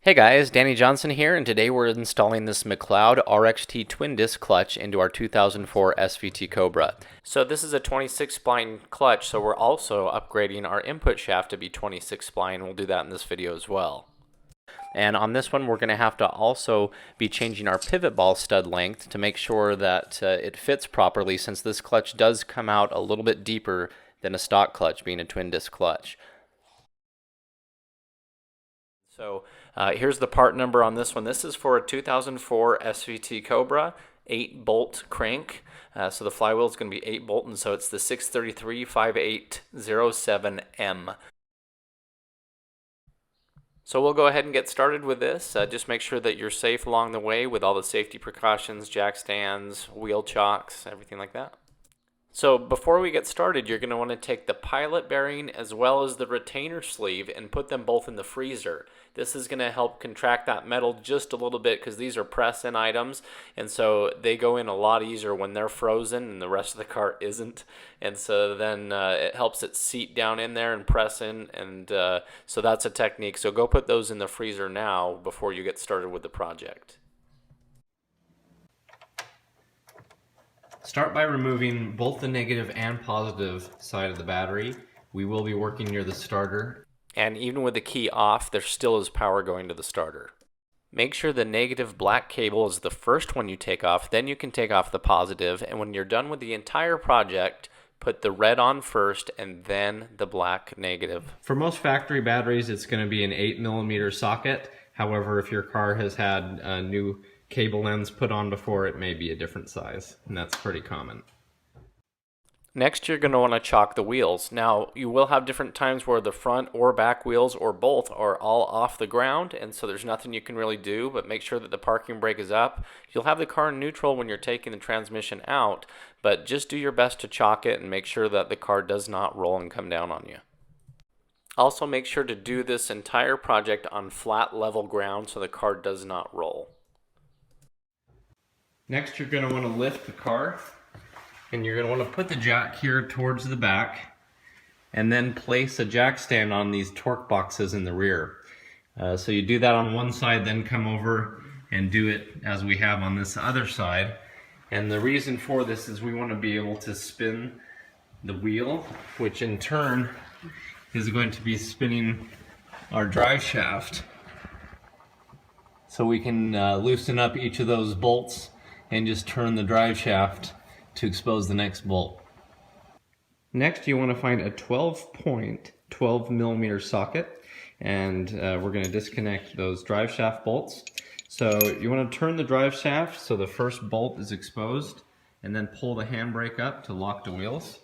Hey guys, Danny Johnson here, and today we're installing this Mcleod RXT twin disc clutch into our 2004 SVT Cobra. So this is a 26 spline clutch, so we're also upgrading our input shaft to be 26 spline. We'll do that in this video as well. And on this one, we're going to have to also be changing our pivot ball stud length to make sure that it fits properly, since this clutch does come out a little bit deeper than a stock clutch, being a twin disc clutch. So here's the part number on this one. This is for a 2004 SVT Cobra 8-bolt crank. So the flywheel is going to be 8-bolt, and so it's the 633-5807M. So we'll go ahead and get started with this. Just make sure that you're safe along the way with all the safety precautions, jack stands, wheel chocks, everything like that. So before we get started, you're going to want to take the pilot bearing as well as the retainer sleeve and put them both in the freezer. This is going to help contract that metal just a little bit, because these are press-in items, and so they go in a lot easier when they're frozen and the rest of the car isn't. And so then it helps it seat down in there and press in, and so that's a technique. So go put those in the freezer now before you get started with the project. Start by removing both the negative and positive side of the battery. We will be working near the starter. And even with the key off, there still is power going to the starter. Make sure the negative black cable is the first one you take off, then you can take off the positive, and when you're done with the entire project, put the red on first and then the black negative. For most factory batteries, it's going to be an 8mm socket. However, if your car has had a new cable ends put on before, it may be a different size, and that's pretty common. Next, you're going to want to chock the wheels. Now, you will have different times where the front or back wheels or both are all off the ground, and so there's nothing you can really do, but make sure that the parking brake is up. You'll have the car in neutral when you're taking the transmission out, but just do your best to chock it and make sure that the car does not roll and come down on you. Also, make sure to do this entire project on flat, level ground so the car does not roll. Next, you're going to want to lift the car, and you're going to want to put the jack here towards the back, and then place a jack stand on these torque boxes in the rear. So you do that on one side, then come over and do it as we have on this other side. And the reason for this is we want to be able to spin the wheel, which in turn is going to be spinning our drive shaft. So we can loosen up each of those bolts and just turn the drive shaft to expose the next bolt. Next, you want to find a 12-point 12mm socket, and we're going to disconnect those drive shaft bolts. So you want to turn the drive shaft so the first bolt is exposed, and then pull the handbrake up to lock the wheels.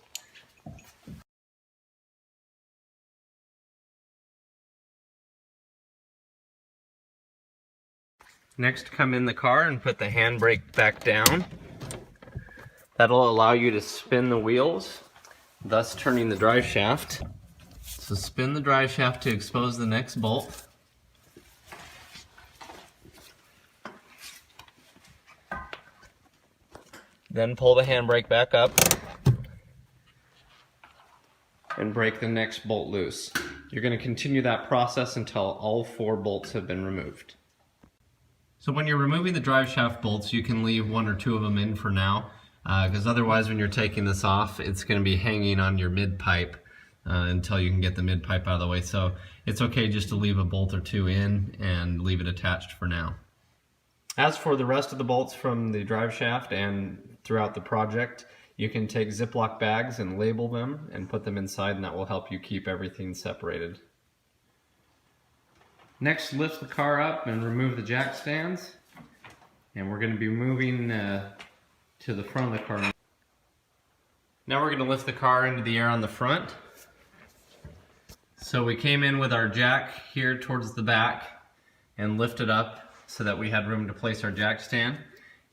Next, come in the car and put the handbrake back down. That'll allow you to spin the wheels, thus turning the drive shaft. So spin the drive shaft to expose the next bolt. Then pull the handbrake back up and break the next bolt loose. You're going to continue that process until all 4 bolts have been removed. So when you're removing the drive shaft bolts, you can leave 1 or 2 of them in for now, because otherwise when you're taking this off, it's going to be hanging on your mid pipe until you can get the mid pipe out of the way. So it's okay just to leave a bolt or 2 in and leave it attached for now. As for the rest of the bolts from the drive shaft and throughout the project, you can take Ziploc bags and label them and put them inside, and that will help you keep everything separated. Next, lift the car up and remove the jack stands, and we're going to be moving to the front of the car. Now we're going to lift the car into the air on the front. So we came in with our jack here towards the back and lifted up so that we had room to place our jack stand.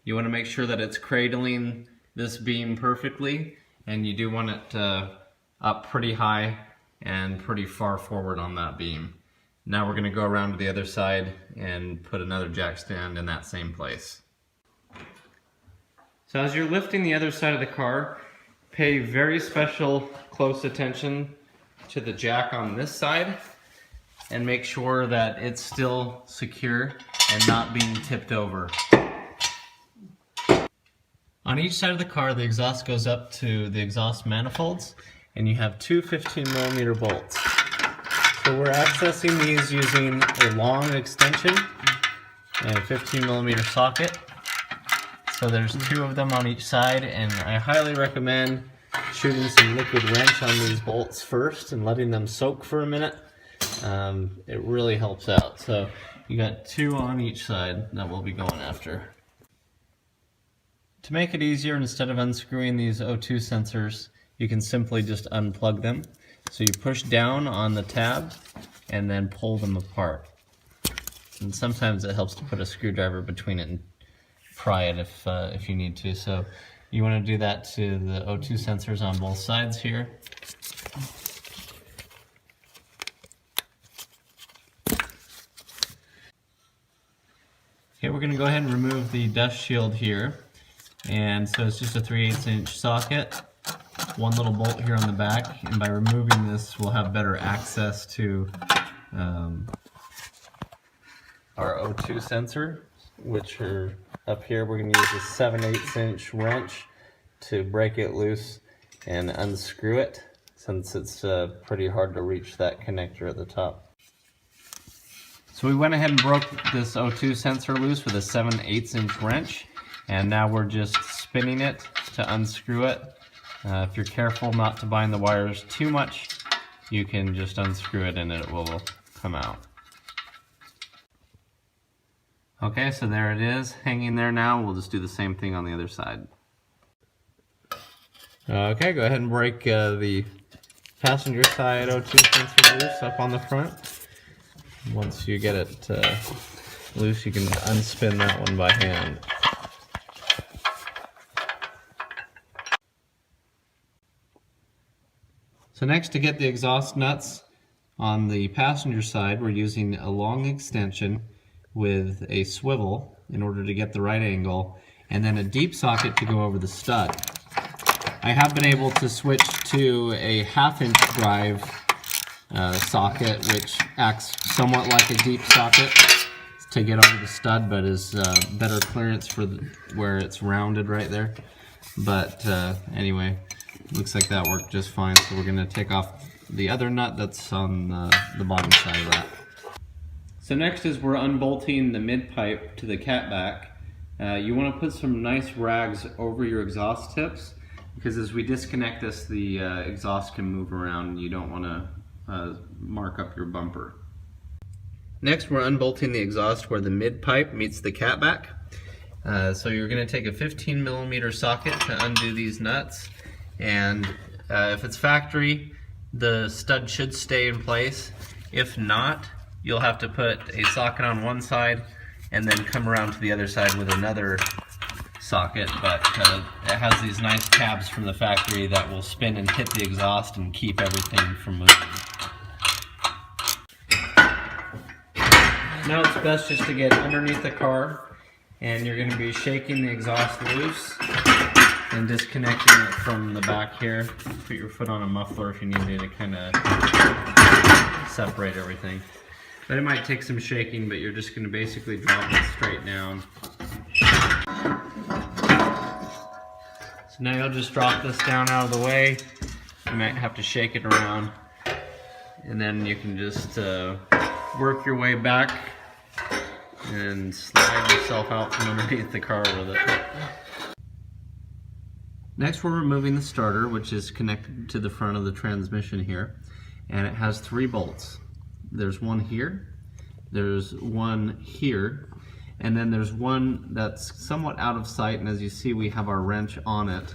You want to make sure that it's cradling this beam perfectly, and you do want it up pretty high and pretty far forward on that beam. Now we're going to go around to the other side and put another jack stand in that same place. So as you're lifting the other side of the car, pay very special close attention to the jack on this side. and make sure that it's still secure and not being tipped over. On each side of the car, the exhaust goes up to the exhaust manifolds, and you have two 15mm bolts. So we're accessing these using a long extension and a 15mm socket. So there's two of them on each side, and I highly recommend shooting some liquid wrench on these bolts first and letting them soak for a minute. It really helps out. So you got two on each side that we'll be going after. To make it easier, instead of unscrewing these O2 sensors, you can simply just unplug them. So you push down on the tab and then pull them apart. And sometimes it helps to put a screwdriver between it and pry it if you need to. So you want to do that to the O2 sensors on both sides here. Okay, we're going to go ahead and remove the dust shield here. And so it's just a 3/8 inch socket, one little bolt here on the back, and by removing this we'll have better access to our O2 sensor, which are up here. We're going to use a 7/8 inch wrench to break it loose and unscrew it, since it's pretty hard to reach that connector at the top. So we went ahead and broke this O2 sensor loose with a 7/8 inch wrench, and now we're just spinning it to unscrew it. If you're careful not to bind the wires too much, you can just unscrew it and it will come out. Okay, so there it is, hanging there now. We'll just do the same thing on the other side. Okay, go ahead and break the passenger side O2 sensor loose up on the front. Once you get it loose, you can unspin that one by hand. So next, to get the exhaust nuts on the passenger side, we're using a long extension with a swivel in order to get the right angle, and then a deep socket to go over the stud. I have been able to switch to a 1/2 inch drive socket, which acts somewhat like a deep socket to get over the stud, but is better clearance for where it's rounded right there. But anyway, looks like that worked just fine, so we're going to take off the other nut that's on the bottom side of that. So next is we're unbolting the mid pipe to the catback. You want to put some nice rags over your exhaust tips, because as we disconnect this, the exhaust can move around and you don't want to mark up your bumper. Next, we're unbolting the exhaust where the mid pipe meets the catback. So you're going to take a 15mm socket to undo these nuts, and if it's factory, the stud should stay in place. If not, you'll have to put a socket on one side and then come around to the other side with another socket, but it has these nice tabs from the factory that will spin and hit the exhaust and keep everything from moving. Now it's best just to get underneath the car, and you're going to be shaking the exhaust loose and disconnecting it from the back here. Put your foot on a muffler if you need to kind of separate everything. But it might take some shaking, but you're just going to basically drop it straight down. So now you'll just drop this down out of the way. You might have to shake it around, and then you can just work your way back and slide yourself out from underneath the car with it. Next, we're removing the starter, which is connected to the front of the transmission here, and it has 3 bolts. There's one here, there's one here, and then there's one that's somewhat out of sight, and as you see, we have our wrench on it.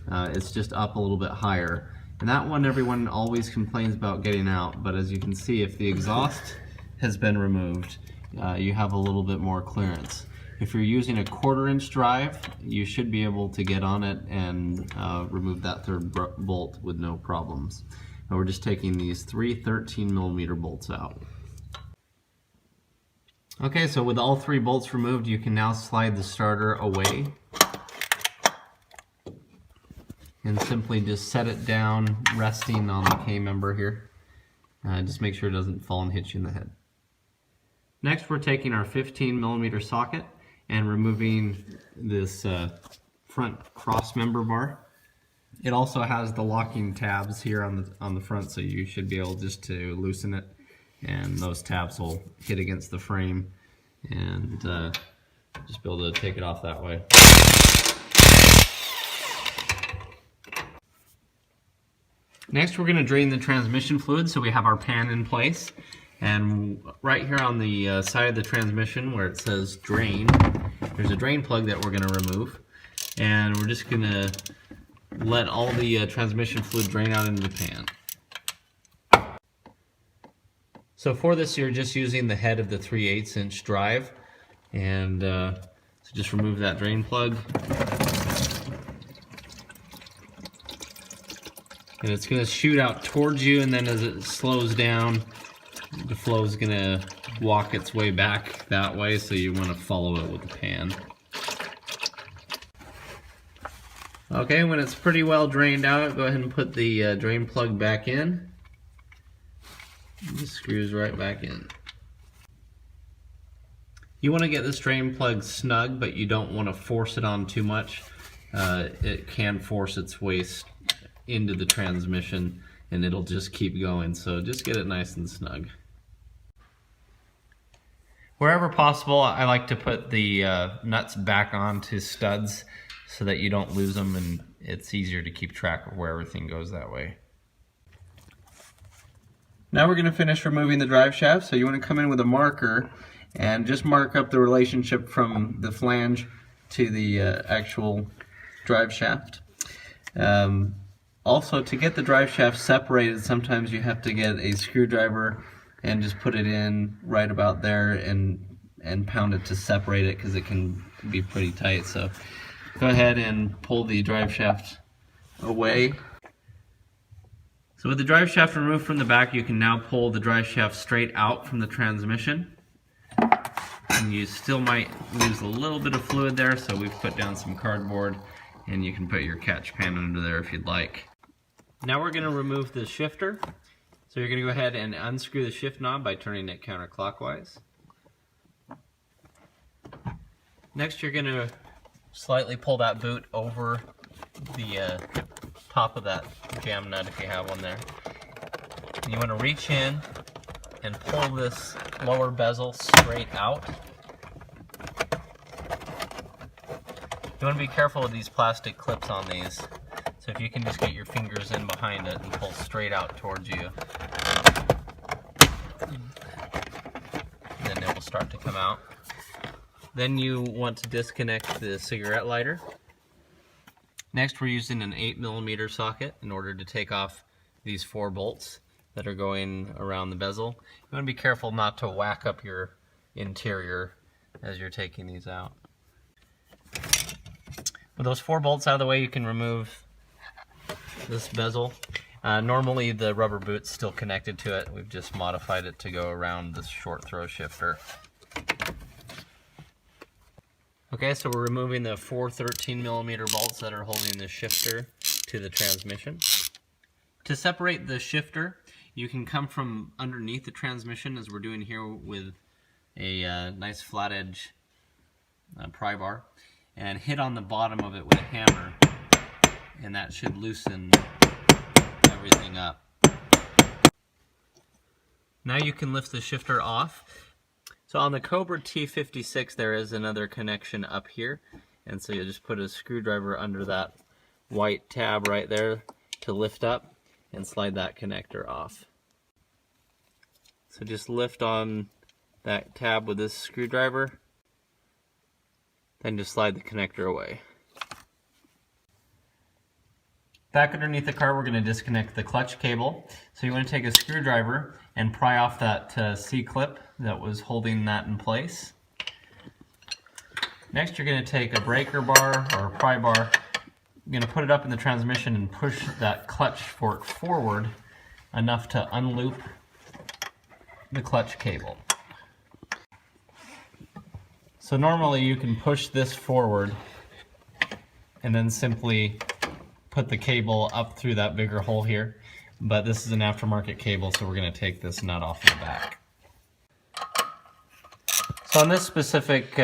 It's just up a little bit higher. And that one, everyone always complains about getting out, but as you can see, if the exhaust has been removed, you have a little bit more clearance. If you're using a 1/4 inch drive, you should be able to get on it and remove that 3rd bolt with no problems. And we're just taking these 3 13mm bolts out. Okay, so with all 3 bolts removed, you can now slide the starter away and simply just set it down, resting on the K-member here. Just make sure it doesn't fall and hit you in the head. Next, we're taking our 15mm socket and removing this front cross member bar. It also has the locking tabs here on the front, so you should be able just to loosen it, and those tabs will hit against the frame and just be able to take it off that way. Next, we're going to drain the transmission fluid, so we have our pan in place. And right here on the side of the transmission where it says drain, there's a drain plug that we're going to remove. And we're just going to let all the transmission fluid drain out into the pan. So for this, you're just using the head of the 3/8" drive. And so just remove that drain plug. And it's going to shoot out towards you, and then as it slows down, the flow is going to walk its way back that way, so you want to follow it with the pan. Okay, when it's pretty well drained out, go ahead and put the drain plug back in. It screws right back in. You want to get this drain plug snug, but you don't want to force it on too much. It can force its way into the transmission and it'll just keep going, so just get it nice and snug. Wherever possible, I like to put the nuts back onto studs so that you don't lose them, and it's easier to keep track of where everything goes that way. Now we're going to finish removing the drive shaft, so you want to come in with a marker and just mark up the relationship from the flange to the actual drive shaft. Also, to get the drive shaft separated, sometimes you have to get a screwdriver and just put it in right about there and pound it to separate it, because it can be pretty tight. So go ahead and pull the drive shaft away. So with the drive shaft removed from the back, you can now pull the drive shaft straight out from the transmission. And you still might lose a little bit of fluid there, so we've put down some cardboard, and you can put your catch pan under there if you'd like. Now we're going to remove the shifter. So you're going to go ahead and unscrew the shift knob by turning it counterclockwise. Next, you're going to slightly pull that boot over the top of that jam nut if you have one there. And you want to reach in and pull this lower bezel straight out. You want to be careful with these plastic clips on these. So if you can just get your fingers in behind it and pull straight out towards you, then it will start to come out. Then you want to disconnect the cigarette lighter. Next, we're using an 8mm socket in order to take off these 4 bolts that are going around the bezel. You want to be careful not to whack up your interior as you're taking these out. With those 4 bolts out of the way, you can remove this bezel. Normally the rubber boot's still connected to it. We've just modified it to go around this short throw shifter. Okay, so we're removing the 4 13mm bolts that are holding the shifter to the transmission. To separate the shifter, you can come from underneath the transmission, as we're doing here with a nice flat edge pry bar, and hit on the bottom of it with a hammer, and that should loosen everything up. Now you can lift the shifter off. So on the Cobra T56 there is another connection up here, and so you just put a screwdriver under that white tab right there to lift up and slide that connector off. So just lift on that tab with this screwdriver, then just slide the connector away. Back underneath the car, we're going to disconnect the clutch cable. So you want to take a screwdriver and pry off that C-clip that was holding that in place. Next, you're going to take a breaker bar or a pry bar. You're going to put it up in the transmission and push that clutch fork forward enough to unloop the clutch cable. So normally you can push this forward and then simply put the cable up through that bigger hole here. but this is an aftermarket cable, so we're going to take this nut off the back. So on this specific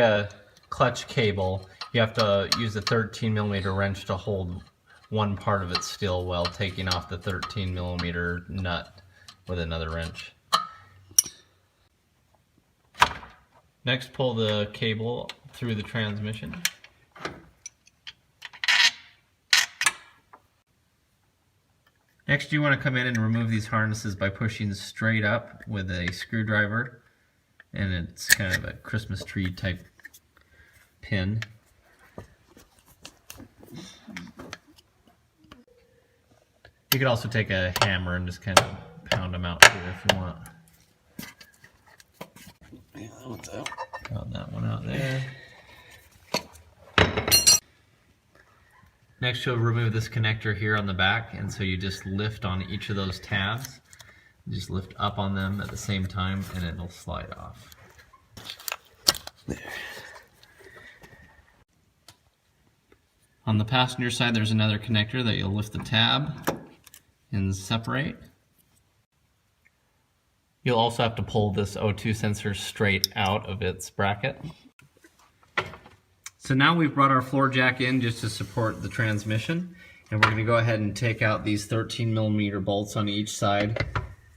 clutch cable, you have to use a 13mm wrench to hold one part of it still while taking off the 13mm nut with another wrench. Next, pull the cable through the transmission. Next, you want to come in and remove these harnesses by pushing straight up with a screwdriver, and it's kind of a Christmas tree type pin. You could also take a hammer and just kind of pound them out here if you want. Yeah, that one's out. Got that one out there. Next, you'll remove this connector here on the back, and so you just lift on each of those tabs. You just lift up on them at the same time, and it'll slide off. There. On the passenger side, there's another connector that you'll lift the tab and separate. You'll also have to pull this O2 sensor straight out of its bracket. So now we've brought our floor jack in just to support the transmission, and we're going to go ahead and take out these 13mm bolts on each side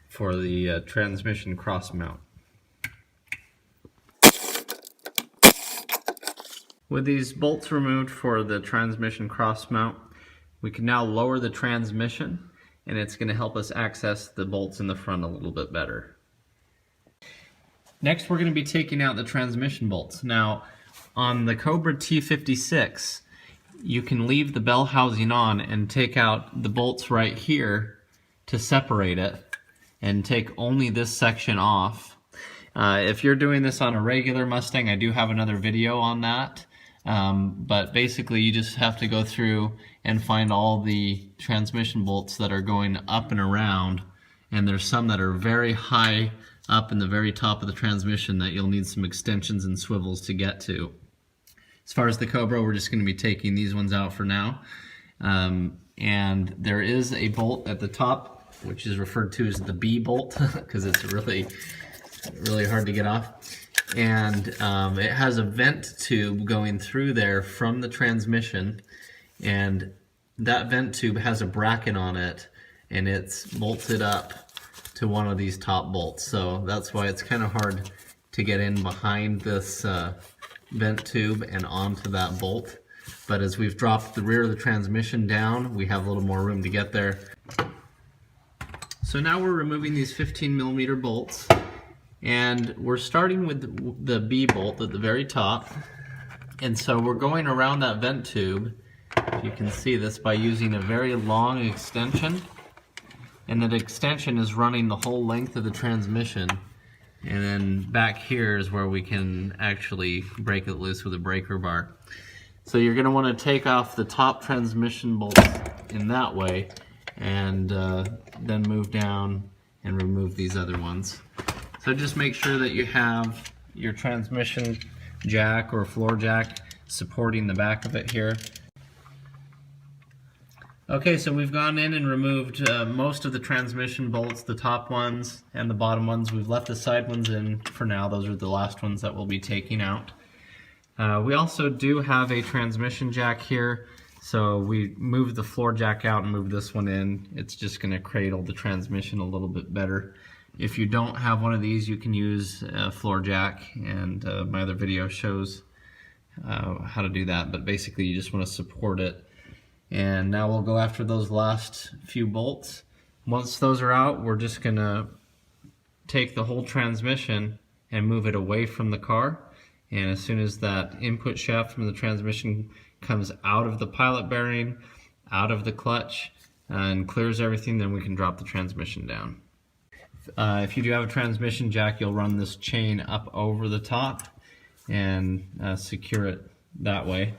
for the transmission cross mount. With these bolts removed for the transmission cross mount, we can now lower the transmission, and it's going to help us access the bolts in the front a little bit better. Next, we're going to be taking out the transmission bolts. Now, on the Cobra T56, you can leave the bell housing on and take out the bolts right here to separate it and take only this section off. If you're doing this on a regular Mustang, I do have another video on that. But basically you just have to go through and find all the transmission bolts that are going up and around, and there's some that are very high up in the very top of the transmission that you'll need some extensions and swivels to get to. As far as the Cobra, we're just going to be taking these ones out for now. And there is a bolt at the top, which is referred to as the B bolt, because it's really hard to get off. And it has a vent tube going through there from the transmission, and that vent tube has a bracket on it, and it's bolted up to one of these top bolts. So that's why it's kind of hard to get in behind this vent tube and onto that bolt. But as we've dropped the rear of the transmission down, we have a little more room to get there. So now we're removing these 15mm bolts, and we're starting with the B bolt at the very top. And so we're going around that vent tube, you can see this, by using a very long extension. And that extension is running the whole length of the transmission. And then back here is where we can actually break it loose with a breaker bar. So you're going to want to take off the top transmission bolts in that way, and then move down and remove these other ones. So just make sure that you have your transmission jack or floor jack supporting the back of it here. Okay, so we've gone in and removed most of the transmission bolts, the top ones and the bottom ones. We've left the side ones in for now. Those are the last ones that we'll be taking out. We also do have a transmission jack here, so we moved the floor jack out and moved this one in. It's just going to cradle the transmission a little bit better. If you don't have one of these, you can use a floor jack, and my other video shows how to do that, but basically you just want to support it. And now we'll go after those last few bolts. Once those are out, we're just going to take the whole transmission and move it away from the car. And as soon as that input shaft from the transmission comes out of the pilot bearing, out of the clutch, and clears everything, then we can drop the transmission down. If you do have a transmission jack, you'll run this chain up over the top and secure it that way.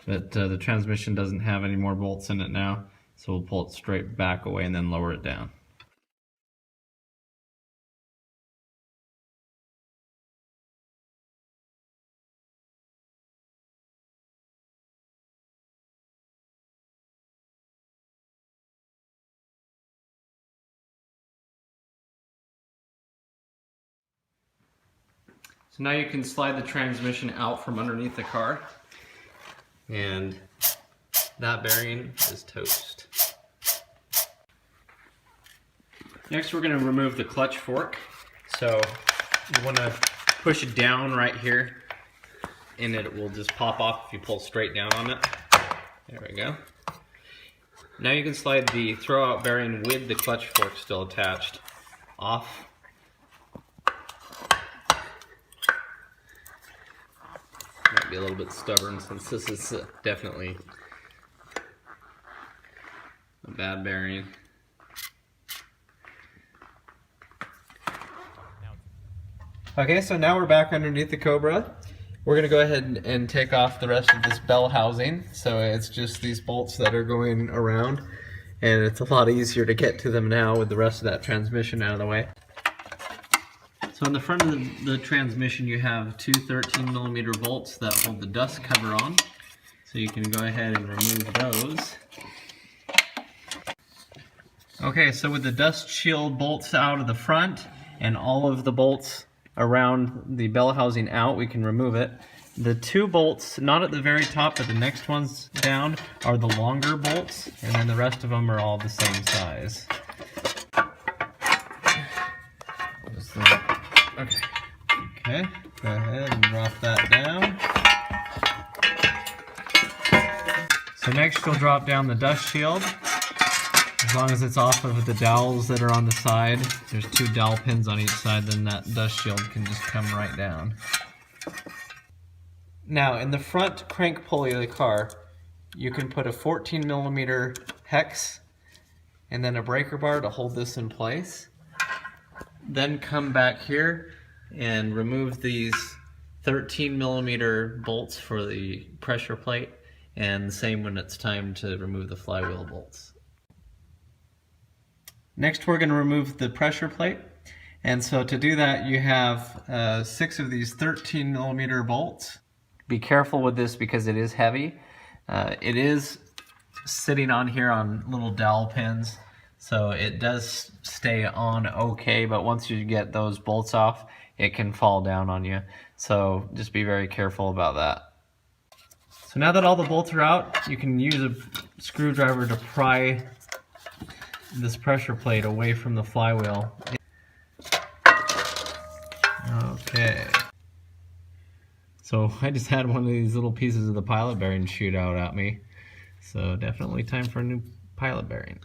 But the transmission doesn't have any more bolts in it now, so we'll pull it straight back away and then lower it down. So now you can slide the transmission out from underneath the car, and that bearing is toast. Next we're going to remove the clutch fork. So you want to push it down right here, and it will just pop off if you pull straight down on it. There we go. Now you can slide the throwout bearing with the clutch fork still attached off. Might be a little bit stubborn since this is definitely a bad bearing. Okay, so now we're back underneath the Cobra. We're gonna go ahead and take off the rest of this bell housing. So it's just these bolts that are going around, and it's a lot easier to get to them now with the rest of that transmission out of the way. So in the front of the transmission you have two 13mm bolts that hold the dust cover on. So you can go ahead and remove those. Okay, so with the dust shield bolts out of the front and all of the bolts around the bell housing out, we can remove it. The two bolts, not at the very top, but the next ones down, are the longer bolts, and then the rest of them are all the same size. Okay, go ahead and drop that down. So next you'll drop down the dust shield. As long as it's off of the dowels that are on the side, there's two dowel pins on each side, then that dust shield can just come right down. Now, in the front crank pulley of the car, you can put a 14mm hex and then a breaker bar to hold this in place. Then come back here and remove these 13mm bolts for the pressure plate, and the same when it's time to remove the flywheel bolts. Next we're going to remove the pressure plate, and so to do that you have 6 of these 13mm bolts. Be careful with this because it is heavy. It is sitting on here on little dowel pins, so it does stay on okay, but once you get those bolts off it can fall down on you, so just be very careful about that. So now that all the bolts are out, you can use a screwdriver to pry this pressure plate away from the flywheel. Okay. So I just had one of these little pieces of the pilot bearing shoot out at me. So definitely time for a new pilot bearing.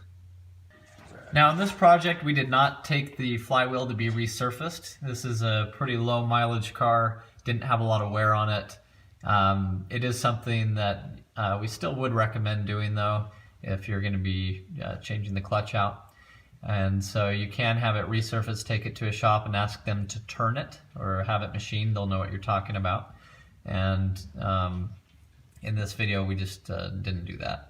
Now in this project we did not take the flywheel to be resurfaced. This is a pretty low mileage car, didn't have a lot of wear on it. It is something that we still would recommend doing though, if you're going to be changing the clutch out. And so you can have it resurfaced, take it to a shop and ask them to turn it or have it machined. They'll know what you're talking about. And in this video we just didn't do that.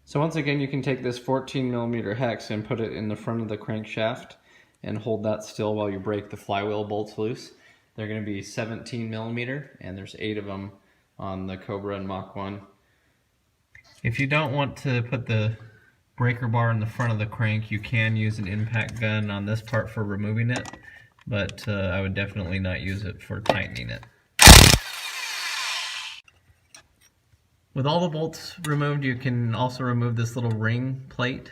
So once again you can take this 14mm hex and put it in the front of the crankshaft and hold that still while you break the flywheel bolts loose. They're going to be 17mm and there's 8 of them on the Cobra and Mach 1. If you don't want to put the breaker bar in the front of the crank, you can use an impact gun on this part for removing it, but I would definitely not use it for tightening it. With all the bolts removed, you can also remove this little ring plate.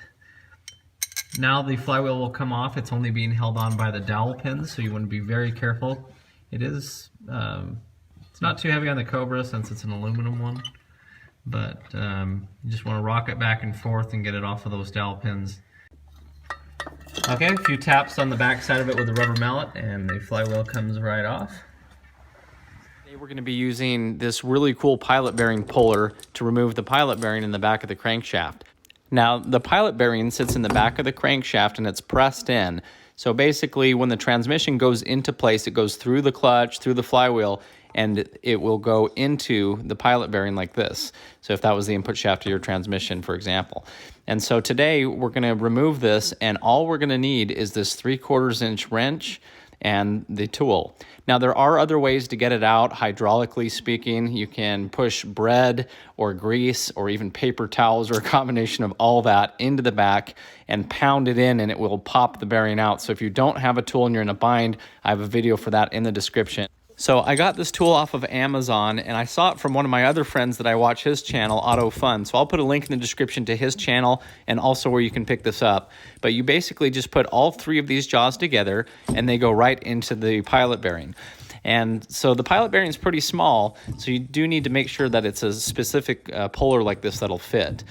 Now the flywheel will come off. It's only being held on by the dowel pins, so you want to be very careful. It is, it's not too heavy on the Cobra since it's an aluminum one, but you just want to rock it back and forth and get it off of those dowel pins. Okay, a few taps on the back side of it with a rubber mallet and the flywheel comes right off. Today we're going to be using this really cool pilot bearing puller to remove the pilot bearing in the back of the crankshaft. Now the pilot bearing sits in the back of the crankshaft and it's pressed in. So basically when the transmission goes into place, it goes through the clutch, through the flywheel, and it will go into the pilot bearing like this. So if that was the input shaft of your transmission, for example. And so today we're going to remove this, and all we're going to need is this 3/4 inch wrench and the tool. Now, there are other ways to get it out, hydraulically speaking. You can push bread or grease or even paper towels or a combination of all that into the back and pound it in, and it will pop the bearing out. So if you don't have a tool and you're in a bind, I have a video for that in the description. So I got this tool off of Amazon, and I saw it from one of my other friends that I watch his channel, Auto Fun. So I'll put a link in the description to his channel and also where you can pick this up. But you basically just put all 3 of these jaws together, and they go right into the pilot bearing. And so the pilot bearing is pretty small, so you do need to make sure that it's a specific puller like this that'll fit.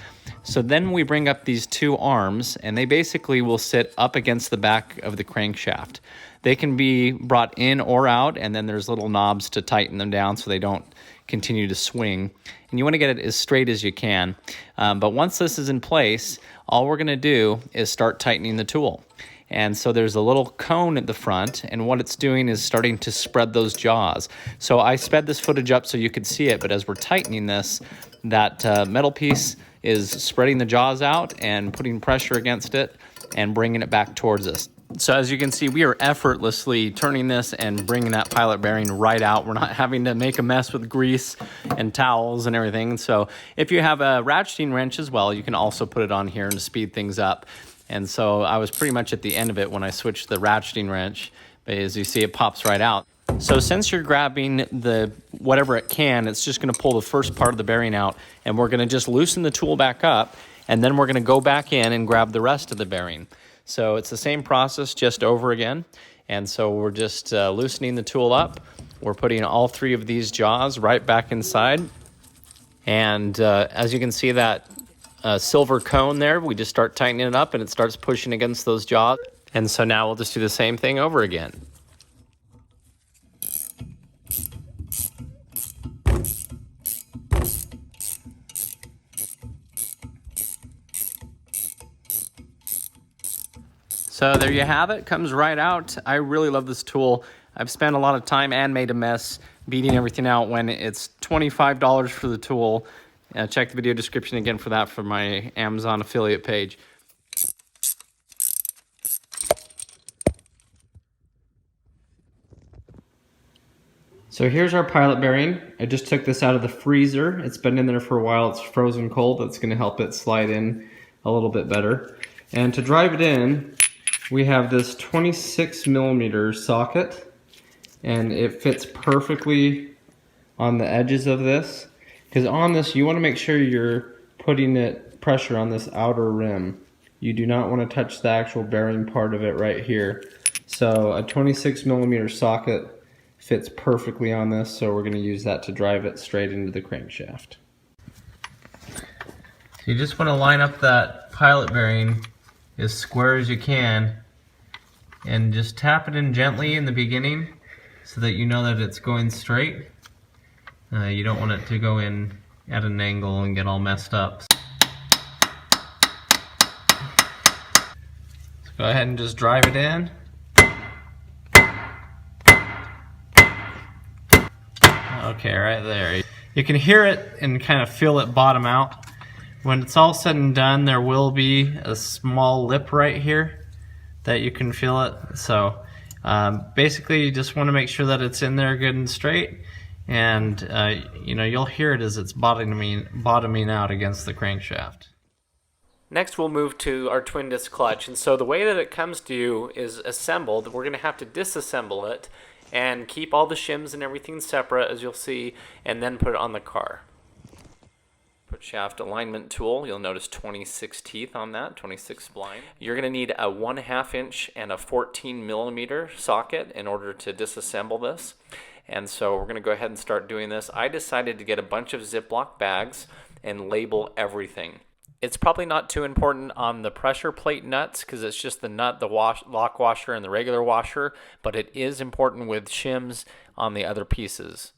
So then we bring up these 2 arms, and they basically will sit up against the back of the crankshaft. They can be brought in or out, and then there's little knobs to tighten them down so they don't continue to swing. And you want to get it as straight as you can. But once this is in place, all we're going to do is start tightening the tool. And so there's a little cone at the front, and what it's doing is starting to spread those jaws. So I sped this footage up so you could see it, but as we're tightening this, that metal piece is spreading the jaws out and putting pressure against it and bringing it back towards us. So as you can see, we are effortlessly turning this and bringing that pilot bearing right out. We're not having to make a mess with grease and towels and everything. So if you have a ratcheting wrench as well, you can also put it on here and speed things up. And so I was pretty much at the end of it when I switched the ratcheting wrench. But as you see, it pops right out. So since you're grabbing the whatever it can, it's just going to pull the first part of the bearing out, and we're going to just loosen the tool back up, and then we're going to go back in and grab the rest of the bearing. So it's the same process just over again. And so we're just loosening the tool up. We're putting all 3 of these jaws right back inside. And as you can see, that silver cone there, we just start tightening it up and it starts pushing against those jaws. And so now we'll just do the same thing over again. So there you have it, comes right out. I really love this tool. I've spent a lot of time and made a mess beating everything out when it's $25 for the tool. Check the video description again for that for my Amazon affiliate page. So here's our pilot bearing. I just took this out of the freezer. It's been in there for a while. It's frozen cold. That's going to help it slide in a little bit better. And to drive it in, we have this 26mm socket, and it fits perfectly on the edges of this. Because on this, you want to make sure you're putting pressure on this outer rim. You do not want to touch the actual bearing part of it right here. So a 26mm socket fits perfectly on this, so we're going to use that to drive it straight into the crankshaft. So you just want to line up that pilot bearing as square as you can and just tap it in gently in the beginning so that you know that it's going straight. You don't want it to go in at an angle and get all messed up. So go ahead and just drive it in. Okay, right there. You can hear it and kind of feel it bottom out. When it's all said and done, there will be a small lip right here that you can feel it. So basically, you just want to make sure that it's in there good and straight, and you know, you'll hear it as it's bottoming out against the crankshaft. Next, we'll move to our twin disc clutch. And so the way that it comes to you is assembled. We're going to have to disassemble it and keep all the shims and everything separate, as you'll see, and then put it on the car. Put shaft alignment tool. You'll notice 26 teeth on that, 26 spline. You're going to need a 1/2 inch and a 14mm socket in order to disassemble this. And so we're going to go ahead and start doing this. I decided to get a bunch of Ziploc bags and label everything. It's probably not too important on the pressure plate nuts because it's just the nut, the lock washer, and the regular washer, but it is important with shims on the other pieces.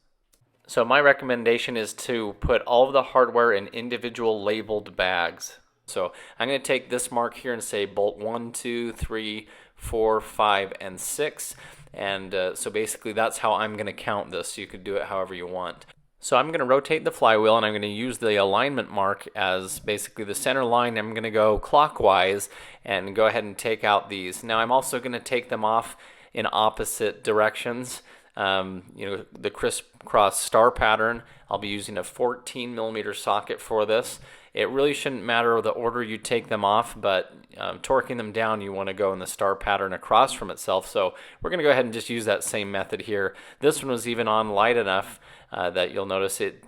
So my recommendation is to put all of the hardware in individual labeled bags. So I'm going to take this mark here and say bolt 1, 2, 3, 4, 5, and 6. And so basically that's how I'm going to count this. You could do it however you want. So I'm going to rotate the flywheel, and I'm going to use the alignment mark as basically the center line. I'm going to go clockwise and go ahead and take out these. Now I'm also going to take them off in opposite directions. The crisscross star pattern, I'll be using a 14 millimeter socket for this. It really shouldn't matter the order you take them off, but torquing them down, you want to go in the star pattern across from itself. So we're going to go ahead and just use that same method here. This one was even on light enough that you'll notice it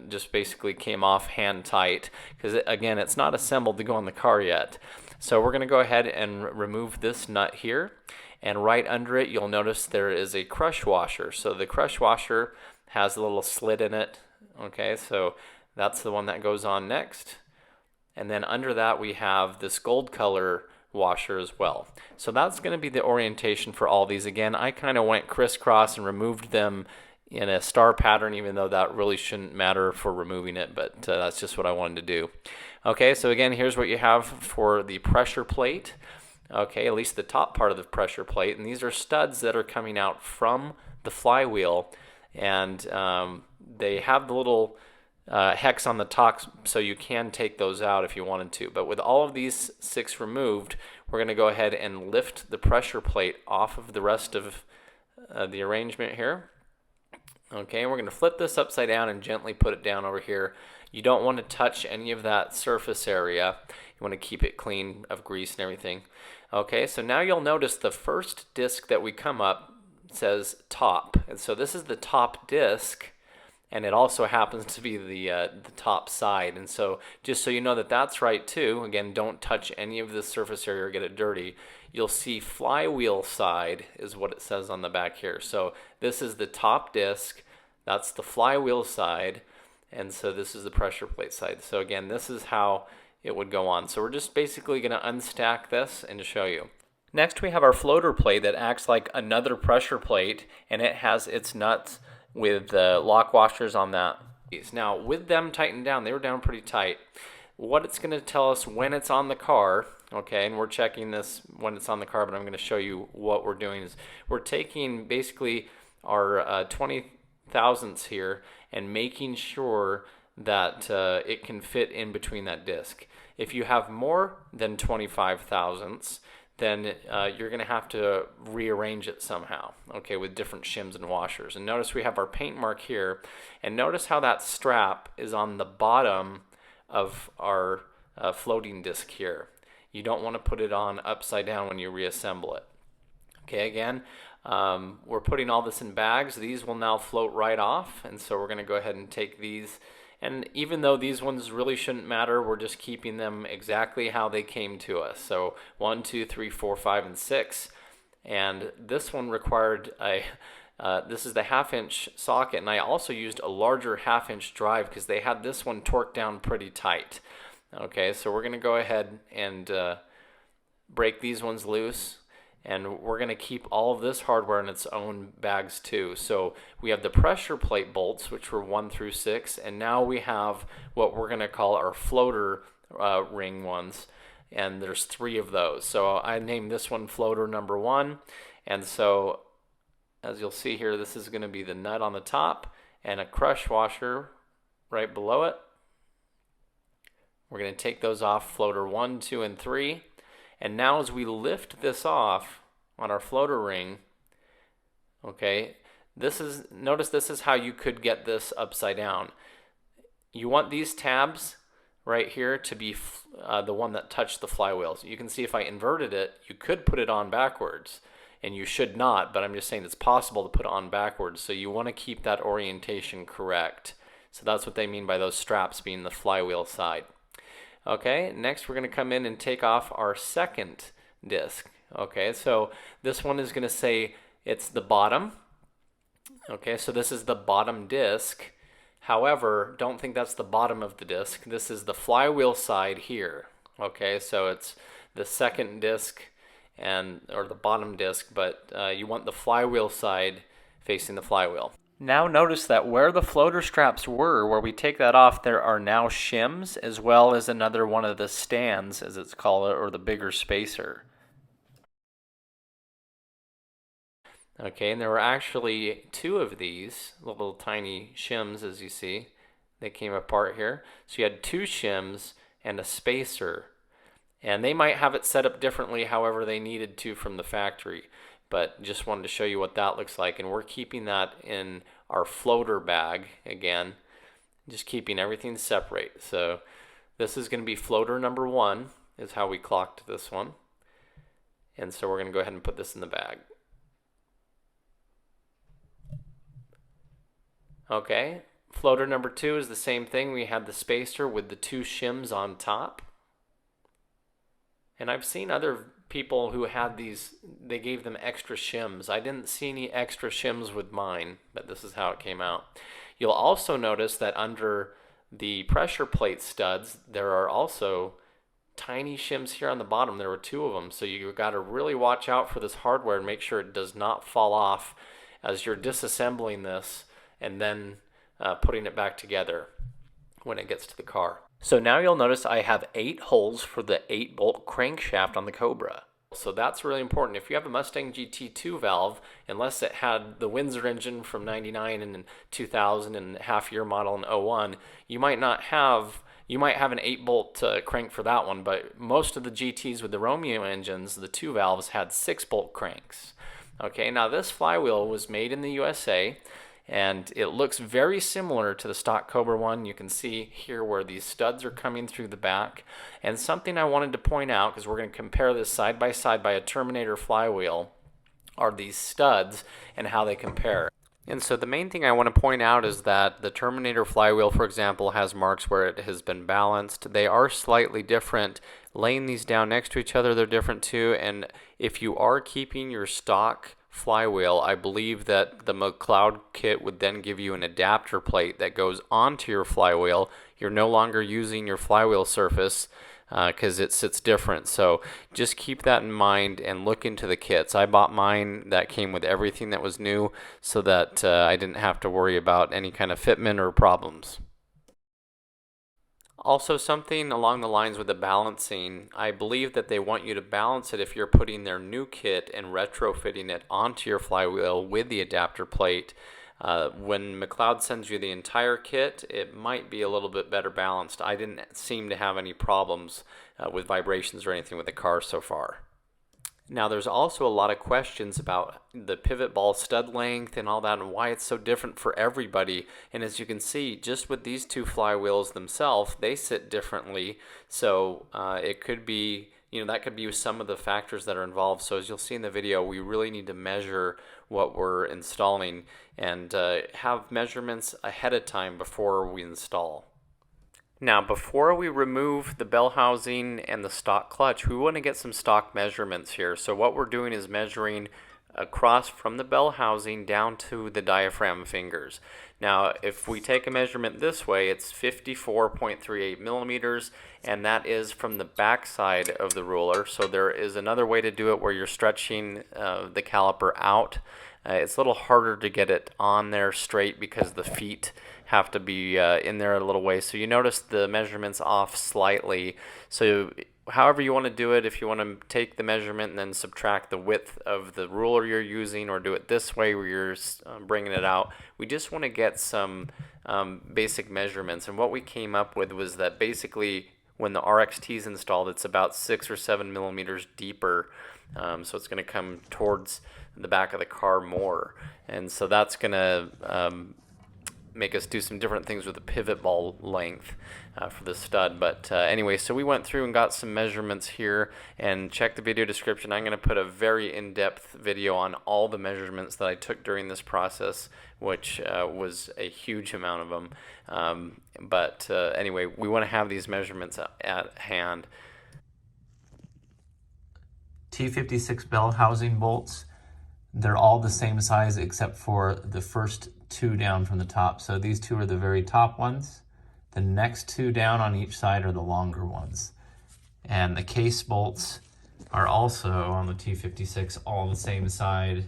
just basically came off hand tight, because again, it's not assembled to go on the car yet. So we're going to go ahead and remove this nut here, and right under it you'll notice there is a crush washer. So the crush washer has a little slit in it. Okay, so that's the one that goes on next. And then under that we have this gold color washer as well. So that's going to be the orientation for all these. Again, I kind of went crisscross and removed them in a star pattern, even though that really shouldn't matter for removing it, but that's just what I wanted to do. Okay, so again, here's what you have for the pressure plate. Okay, at least the top part of the pressure plate, and these are studs that are coming out from the flywheel, and they have the little hex on the top, so you can take those out if you wanted to. But with all of these 6 removed, we're going to go ahead and lift the pressure plate off of the rest of the arrangement here. Okay, we're going to flip this upside down and gently put it down over here. You don't want to touch any of that surface area. You want to keep it clean of grease and everything. Okay, so now you'll notice the first disc that we come up says top. And so this is the top disc, and it also happens to be the top side. And so just so you know that that's right too, again, don't touch any of this surface area or get it dirty. You'll see flywheel side is what it says on the back here. So this is the top disc, that's the flywheel side, and so this is the pressure plate side. So again, this is how it would go on. So we're just basically going to unstack this and show you. Next we have our floater plate that acts like another pressure plate, and it has its nuts with lock washers on that. Now with them tightened down, they were down pretty tight. What it's going to tell us when it's on the car, okay, and we're checking this when it's on the car, but I'm going to show you what we're doing is we're taking basically our 20 thousandths here and making sure that it can fit in between that disc. If you have more than 25 thousandths, then you're going to have to rearrange it somehow, okay, with different shims and washers. And notice we have our paint mark here, and notice how that strap is on the bottom of our floating disc here. You don't want to put it on upside down when you reassemble it. Okay, again, we're putting all this in bags. These will now float right off, and so we're going to go ahead and take these. And even though these ones really shouldn't matter, we're just keeping them exactly how they came to us. So 1, 2, 3, 4, 5, and 6. And this one required a, this is the 1/2-inch socket, and I also used a larger 1/2-inch drive because they had this one torqued down pretty tight. Okay, so we're going to go ahead and break these ones loose. And we're going to keep all of this hardware in its own bags too. So we have the pressure plate bolts, which were 1 through 6, and now we have what we're going to call our floater ring ones, and there's 3 of those. So I named this one floater number 1, and so as you'll see here, this is going to be the nut on the top and a crush washer right below it. We're going to take those off, floater 1, 2, and 3. And now as we lift this off on our floater ring, okay, notice this is how you could get this upside down. You want these tabs right here to be the one that touched the flywheel. So you can see if I inverted it, you could put it on backwards, and you should not, but I'm just saying it's possible to put it on backwards. So you want to keep that orientation correct. So that's what they mean by those straps being the flywheel side. Okay, next we're going to come in and take off our second disc. Okay, so this one is going to say it's the bottom. Okay, so this is the bottom disc. However, don't think that's the bottom of the disc. This is the flywheel side here. Okay, so it's the second disc or the bottom disc, but you want the flywheel side facing the flywheel. Now notice that where the floater straps were, where we take that off, there are now shims as well as another one of the stands, as it's called, or the bigger spacer. Okay, and there were actually 2 of these little tiny shims, as you see. They came apart here. So you had 2 shims and a spacer. And they might have it set up differently however they needed to from the factory. but just wanted to show you what that looks like. And we're keeping that in our floater bag again, just keeping everything separate. So this is going to be floater number 1 is how we clocked this one. And so we're going to go ahead and put this in the bag. Okay, floater number 2 is the same thing. We had the spacer with the 2 shims on top. And I've seen other people who had these, they gave them extra shims. I didn't see any extra shims with mine, but this is how it came out. You'll also notice that under the pressure plate studs, there are also tiny shims here on the bottom. There were 2 of them, so you've got to really watch out for this hardware and make sure it does not fall off as you're disassembling this and then putting it back together when it gets to the car. So now you'll notice I have 8 holes for the 8-bolt crankshaft on the Cobra. So that's really important. If you have a Mustang GT2 valve, unless it had the Windsor engine from 99 and 2000 and half-year model in 01, you might an 8-bolt crank for that one, but most of the GTs with the Romeo engines, the 2 valves, had 6-bolt cranks. Okay, now this flywheel was made in the USA, and it looks very similar to the stock Cobra one. You can see here where these studs are coming through the back. And something I wanted to point out, because we're going to compare this side by a Terminator flywheel, are these studs and how they compare. And so the main thing I want to point out is that the Terminator flywheel, for example, has marks where it has been balanced. They are slightly different. Laying these down next to each other, they're different too. And if you are keeping your stock flywheel, I believe that the Mcleod kit would then give you an adapter plate that goes onto your flywheel. You're no longer using your flywheel surface because it sits different. So just keep that in mind and look into the kits. I bought mine that came with everything that was new so that I didn't have to worry about any kind of fitment or problems. Also, something along the lines with the balancing, I believe that they want you to balance it if you're putting their new kit and retrofitting it onto your flywheel with the adapter plate. When Mcleod sends you the entire kit, it might be a little bit better balanced. I didn't seem to have any problems with vibrations or anything with the car so far. Now, there's also a lot of questions about the pivot ball stud length and all that and why it's so different for everybody. And as you can see, just with these 2 flywheels themselves, they sit differently. So it could be, that could be some of the factors that are involved. So as you'll see in the video, we really need to measure what we're installing and have measurements ahead of time before we install. Now, before we remove the bell housing and the stock clutch, we want to get some stock measurements here. So what we're doing is measuring across from the bell housing down to the diaphragm fingers. Now, if we take a measurement this way, it's 54.38 millimeters, and that is from the back side of the ruler. So there is another way to do it where you're stretching the caliper out. It's a little harder to get it on there straight because the feet have to be in there a little way. So you notice the measurements off slightly. So however you want to do it, if you want to take the measurement and then subtract the width of the ruler you're using, or do it this way where you're bringing it out, we just want to get some basic measurements. And what we came up with was that basically when the RXT is installed, it's about 6 or 7 millimeters deeper. So it's going to come towards the back of the car more. And so that's going to make us do some different things with the pivot ball length for the stud. But anyway, so we went through and got some measurements here, and check the video description. I'm going to put a very in-depth video on all the measurements that I took during this process, which was a huge amount of them. But anyway, we want to have these measurements at hand. T56 bell housing bolts, they're all the same size except for the first 2 down from the top. So these 2 are the very top ones. The next 2 down on each side are the longer ones. And the case bolts are also on the T56 all the same size.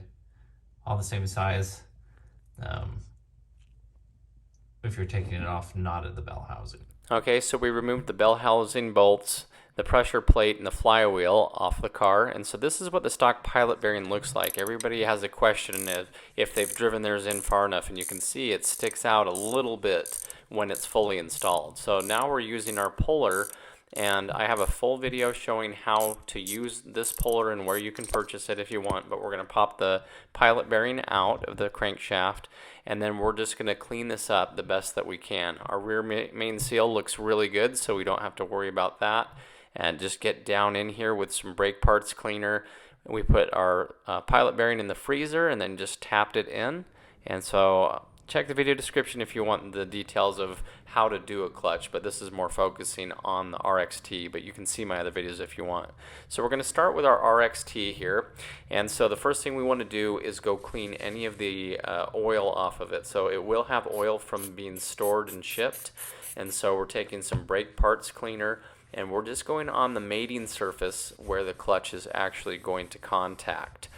If you're taking it off, not at the bell housing. Okay, so we removed the bell housing bolts, the pressure plate, and the flywheel off the car. And so this is what the stock pilot bearing looks like. Everybody has a question if they've driven theirs in far enough, and you can see it sticks out a little bit when it's fully installed. So now we're using our puller and I have a full video showing how to use this puller and where you can purchase it if you want. But we're going to pop the pilot bearing out of the crankshaft, and then we're just going to clean this up the best that we can. Our rear main seal looks really good, so we don't have to worry about that. And just get down in here with some brake parts cleaner. We put our pilot bearing in the freezer and then just tapped it in. And so check the video description if you want the details of how to do a clutch, but this is more focusing on the RXT, but you can see my other videos if you want. So we're going to start with our RXT here, and so the first thing we want to do is go clean any of the oil off of it. So it will have oil from being stored and shipped, and so we're taking some brake parts cleaner, and we're just going on the mating surface where the clutch is actually going to contact.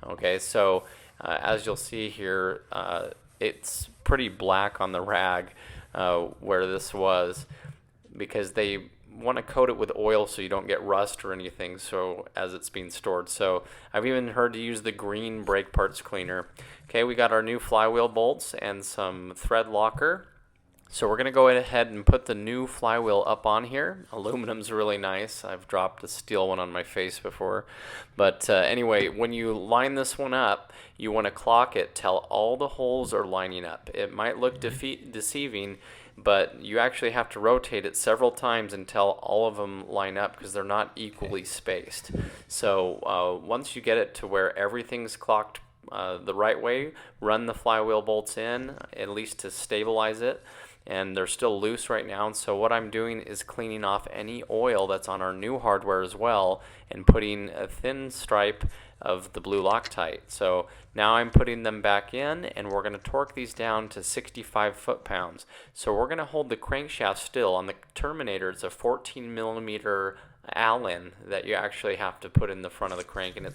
Okay, so as you'll see here, it's pretty black on the rag where this was, because they want to coat it with oil so you don't get rust or anything so as it's being stored. So I've even heard to use the green brake parts cleaner. Okay, we got our new flywheel bolts and some thread locker. So we're going to go ahead and put the new flywheel up on here. Aluminum's really nice. I've dropped a steel one on my face before. But anyway, when you line this one up, you want to clock it till all the holes are lining up. It might look deceiving, but you actually have to rotate it several times until all of them line up, because they're not equally spaced. So once you get it to where everything's clocked the right way, run the flywheel bolts in, at least to stabilize it. And they're still loose right now, and so what I'm doing is cleaning off any oil that's on our new hardware as well, and putting a thin stripe of the blue Loctite. So now I'm putting them back in, and we're going to torque these down to 65 foot-pounds. So we're going to hold the crankshaft still. On the Terminator, it's a 14mm Allen that you actually have to put in the front of the crank, and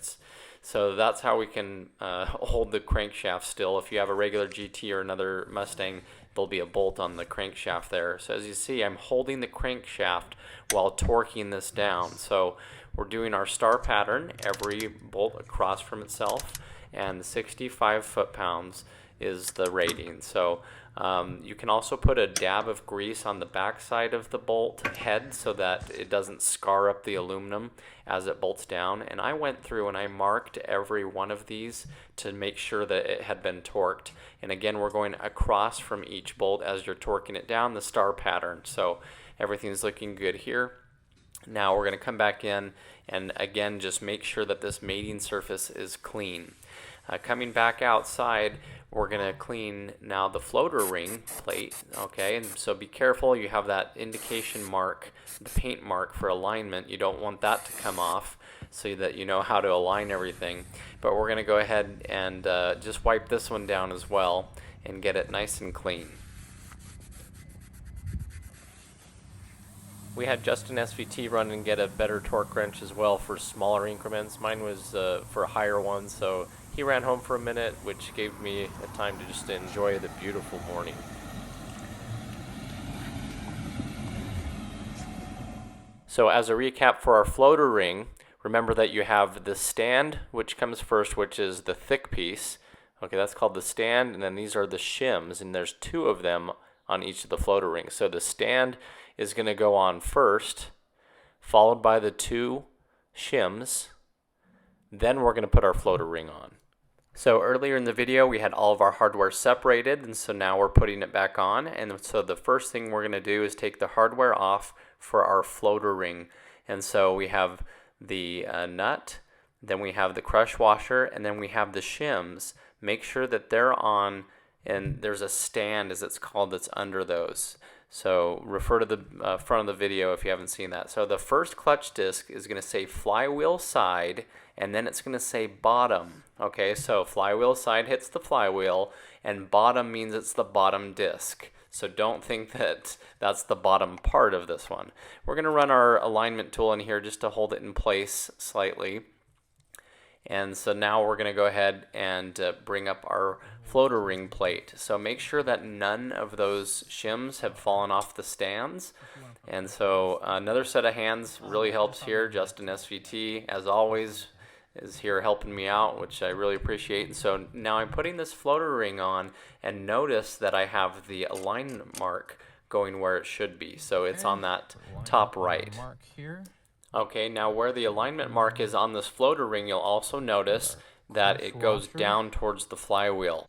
so that's how we can hold the crankshaft still. If you have a regular GT or another Mustang, there'll be a bolt on the crankshaft there. So as you see, I'm holding the crankshaft while torquing this down. So we're doing our star pattern, every bolt across from itself, and 65 foot-pounds is the rating. So you can also put a dab of grease on the back side of the bolt head so that it doesn't scar up the aluminum as it bolts down. And I went through and I marked every one of these to make sure that it had been torqued. And again, we're going across from each bolt as you're torquing it down, the star pattern. So everything's looking good here. Now we're going to come back in and again just make sure that this mating surface is clean. Coming back outside, we're going to clean now the floater ring plate, okay? And so be careful, you have that indication mark, the paint mark for alignment. You don't want that to come off so that you know how to align everything. But we're going to go ahead and just wipe this one down as well and get it nice and clean. We had Justin SVT run and get a better torque wrench as well for smaller increments. Mine was for higher ones, so he ran home for a minute, which gave me a time to just enjoy the beautiful morning. So as a recap for our floater ring, remember that you have the stand, which comes first, which is the thick piece. Okay, that's called the stand, and then these are the shims, and there's two of them on each of the floater rings. So the stand is going to go on first, followed by the two shims. Then we're going to put our floater ring on. So earlier in the video, we had all of our hardware separated, and so now we're putting it back on. And so the first thing we're going to do is take the hardware off for our floater ring. And so we have the nut, then we have the crush washer, and then we have the shims. Make sure that they're on, and there's a stand, as it's called, that's under those. So refer to the front of the video if you haven't seen that. So the first clutch disc is going to say flywheel side, and then it's going to say bottom. Okay, so flywheel side hits the flywheel, and bottom means it's the bottom disc. So don't think that that's the bottom part of this one. We're going to run our alignment tool in here just to hold it in place slightly. And so now we're going to go ahead and bring up our floater ring plate. So make sure that none of those shims have fallen off the stands. And so another set of hands really helps here. Justin SVT, as always, is here helping me out, which I really appreciate. And so now I'm putting this floater ring on, and notice that I have the alignment mark going where it should be. So it's on that top right. Okay, now where the alignment mark is on this floater ring, you'll also notice that it goes down towards the flywheel.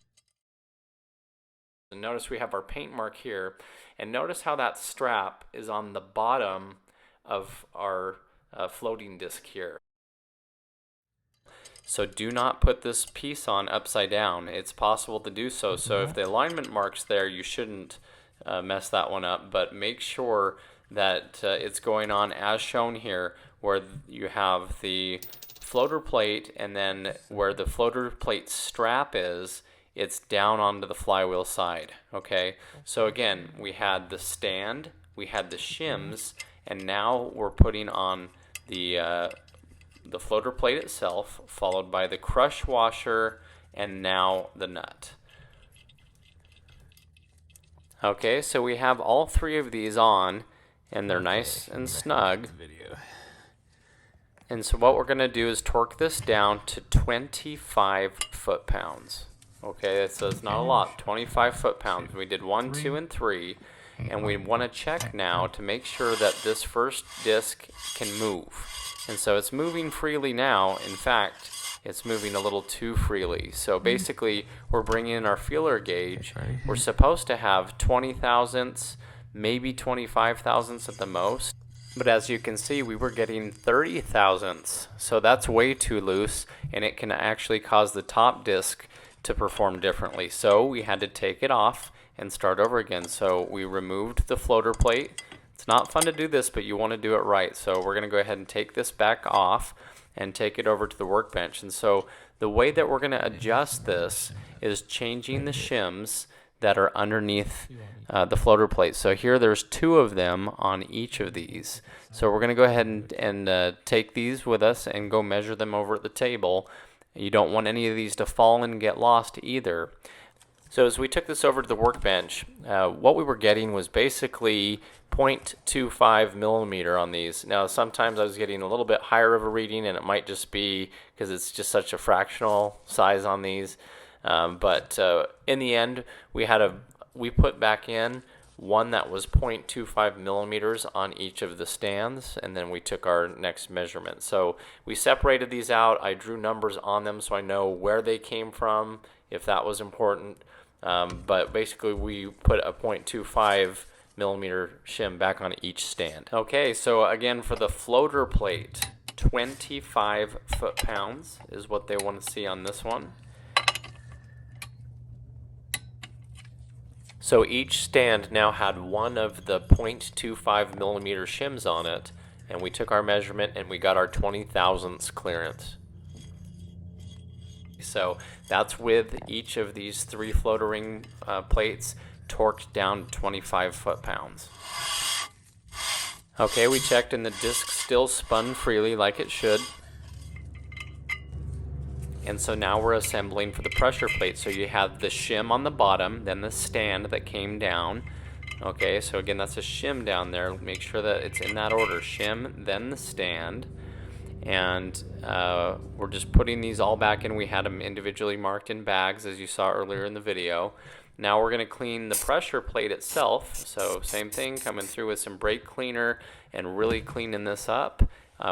And notice we have our paint mark here, and notice how that strap is on the bottom of our floating disc here. So do not put this piece on upside down. It's possible to do so. So if the alignment mark's there, you shouldn't mess that one up, but make sure that it's going on as shown here, where you have the floater plate, and then where the floater plate strap is, it's down onto the flywheel side. Okay, so again, we had the stand, we had the shims, and now we're putting on the floater plate itself, followed by the crush washer, and now the nut. Okay, so we have all three of these on, and they're nice and snug. And so what we're going to do is torque this down to 25 foot-pounds. Okay, so it's not a lot, 25 foot-pounds. We did 1, 2, and 3, and we want to check now to make sure that this first disc can move. And so it's moving freely now. In fact, it's moving a little too freely. So basically, we're bringing in our feeler gauge. We're supposed to have 20 thousandths, maybe 25 thousandths at the most. But as you can see, we were getting 30 thousandths. So that's way too loose, and it can actually cause the top disc to perform differently. So we had to take it off and start over again. So we removed the floater plate. It's not fun to do this, but you want to do it right. So we're going to go ahead and take this back off and take it over to the workbench. And so the way that we're going to adjust this is changing the shims that are underneath the floater plate. So here there's 2 of them on each of these. So we're going to go ahead and take these with us and go measure them over at the table. You don't want any of these to fall and get lost either. So as we took this over to the workbench, what we were getting was basically 0.25 millimeter on these. Now sometimes I was getting a little bit higher of a reading, and it might just be because it's just such a fractional size on these. But in the end, we put back in one that was 0.25 millimeters on each of the stands, and then we took our next measurement. So we separated these out. I drew numbers on them so I know where they came from, if that was important. But basically we put a 0.25 millimeter shim back on each stand. Okay, so again, for the floater plate, 25 foot-pounds is what they want to see on this one. So each stand now had one of the 0.25 millimeter shims on it, and we took our measurement and we got our 20 thousandths clearance. So that's with each of these 3 floater ring plates torqued down to 25 foot-pounds. Okay, we checked and the disc still spun freely like it should. And so now we're assembling for the pressure plate. So you have the shim on the bottom, then the stand that came down. Okay, so again, that's a shim down there. Make sure that it's in that order. Shim, then the stand. And we're just putting these all back in. We had them individually marked in bags, as you saw earlier in the video. Now we're going to clean the pressure plate itself. So same thing, coming through with some brake cleaner and really cleaning this up.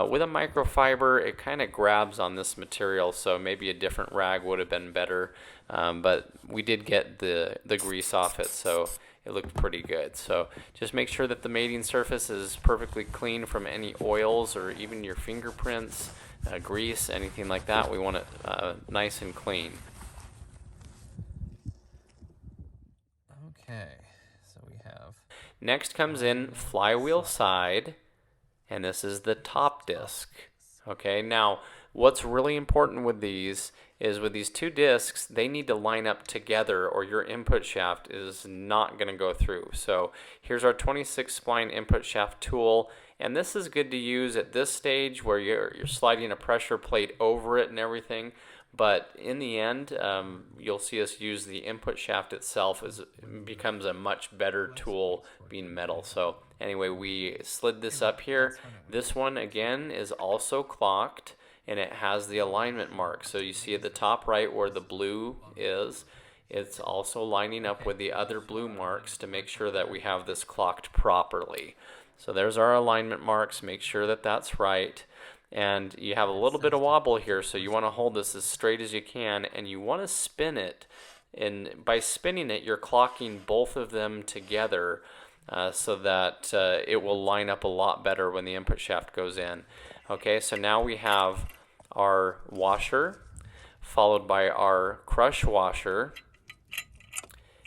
With a microfiber, it kind of grabs on this material, so maybe a different rag would have been better. But we did get the grease off it, so it looked pretty good. So just make sure that the mating surface is perfectly clean from any oils or even your fingerprints, grease, anything like that. We want it nice and clean. Okay, so we have... Next comes in flywheel side, and this is the top disc. Okay, now what's really important with these is with these 2 discs, they need to line up together or your input shaft is not going to go through. So here's our 26 spline input shaft tool, and this is good to use at this stage where you're sliding a pressure plate over it and everything. But in the end, you'll see us use the input shaft itself as it becomes a much better tool being metal. So anyway, we slid this up here. This one again is also clocked, and it has the alignment mark. So you see at the top right where the blue is it's also lining up with the other blue marks to make sure that we have this clocked properly. So there's our alignment marks. Make sure that that's right. And you have a little bit of wobble here, so you want to hold this as straight as you can, and you want to spin it. And by spinning it, you're clocking both of them together so that it will line up a lot better when the input shaft goes in. Okay, so now we have our washer, followed by our crush washer,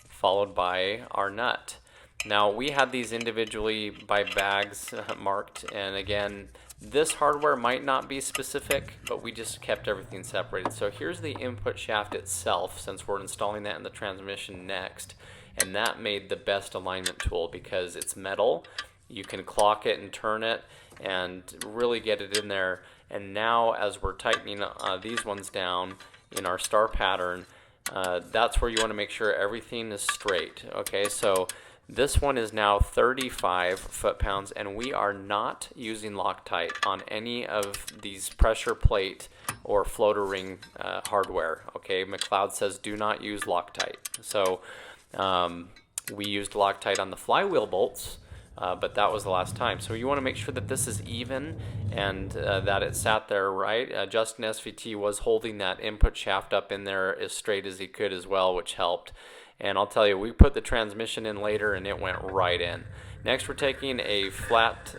followed by our nut. Now we had these individually by bags marked, and again, this hardware might not be specific, but we just kept everything separated. So here's the input shaft itself, since we're installing that in the transmission next, and that made the best alignment tool because it's metal. You can clock it and turn it and really get it in there. And now as we're tightening these ones down in our star pattern, that's where you want to make sure everything is straight. Okay, so this one is now 35 foot-pounds, and we are not using Loctite on any of these pressure plate or floater ring hardware. Okay, Mcleod says do not use Loctite. So we used Loctite on the flywheel bolts, but that was the last time. So you want to make sure that this is even and that it sat there right. Justin SVT was holding that input shaft up in there as straight as he could as well, which helped. And I'll tell you, we put the transmission in later and it went right in. Next, we're taking a flat,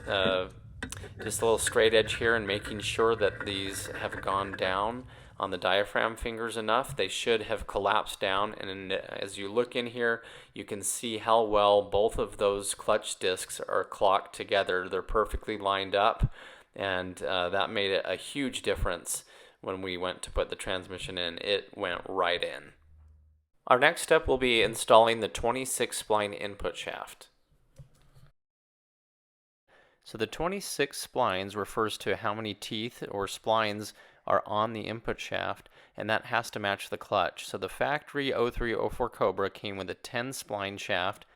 just a little straight edge here and making sure that these have gone down on the diaphragm fingers enough. They should have collapsed down, and as you look in here, you can see how well both of those clutch discs are clocked together. They're perfectly lined up, and that made it a huge difference when we went to put the transmission in. It went right in. Our next step will be installing the 26 spline input shaft. So the 26 splines refers to how many teeth or splines are on the input shaft, and that has to match the clutch. So the factory 0304 Cobra came with a 10 spline shaft.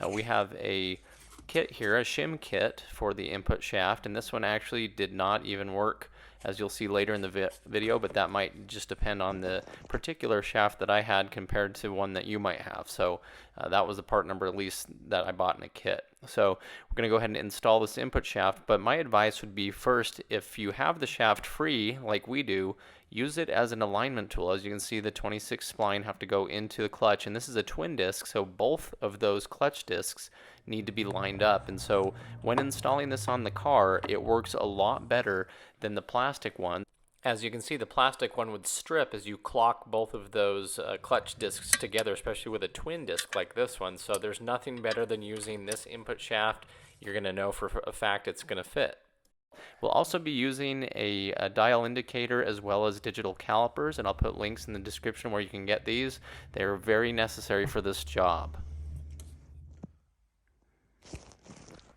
We have a kit here, a Shim kit for the input shaft, and this one actually did not even work, as you'll see later in the video, but that might just depend on the particular shaft that I had compared to one that you might have. So that was the part number at least that I bought in a kit. So we're going to go ahead and install this input shaft, but my advice would be first, if you have the shaft free like we do, use it as an alignment tool. As you can see, the 26 spline have to go into the clutch, and this is a twin disc, so both of those clutch discs need to be lined up. And so when installing this on the car, it works a lot better than the plastic one. As you can see, the plastic one would strip as you clock both of those clutch discs together, especially with a twin disc like this one. So there's nothing better than using this input shaft. You're going to know for a fact it's going to fit. We'll also be using a dial indicator as well as digital calipers, and I'll put links in the description where you can get these. They're very necessary for this job.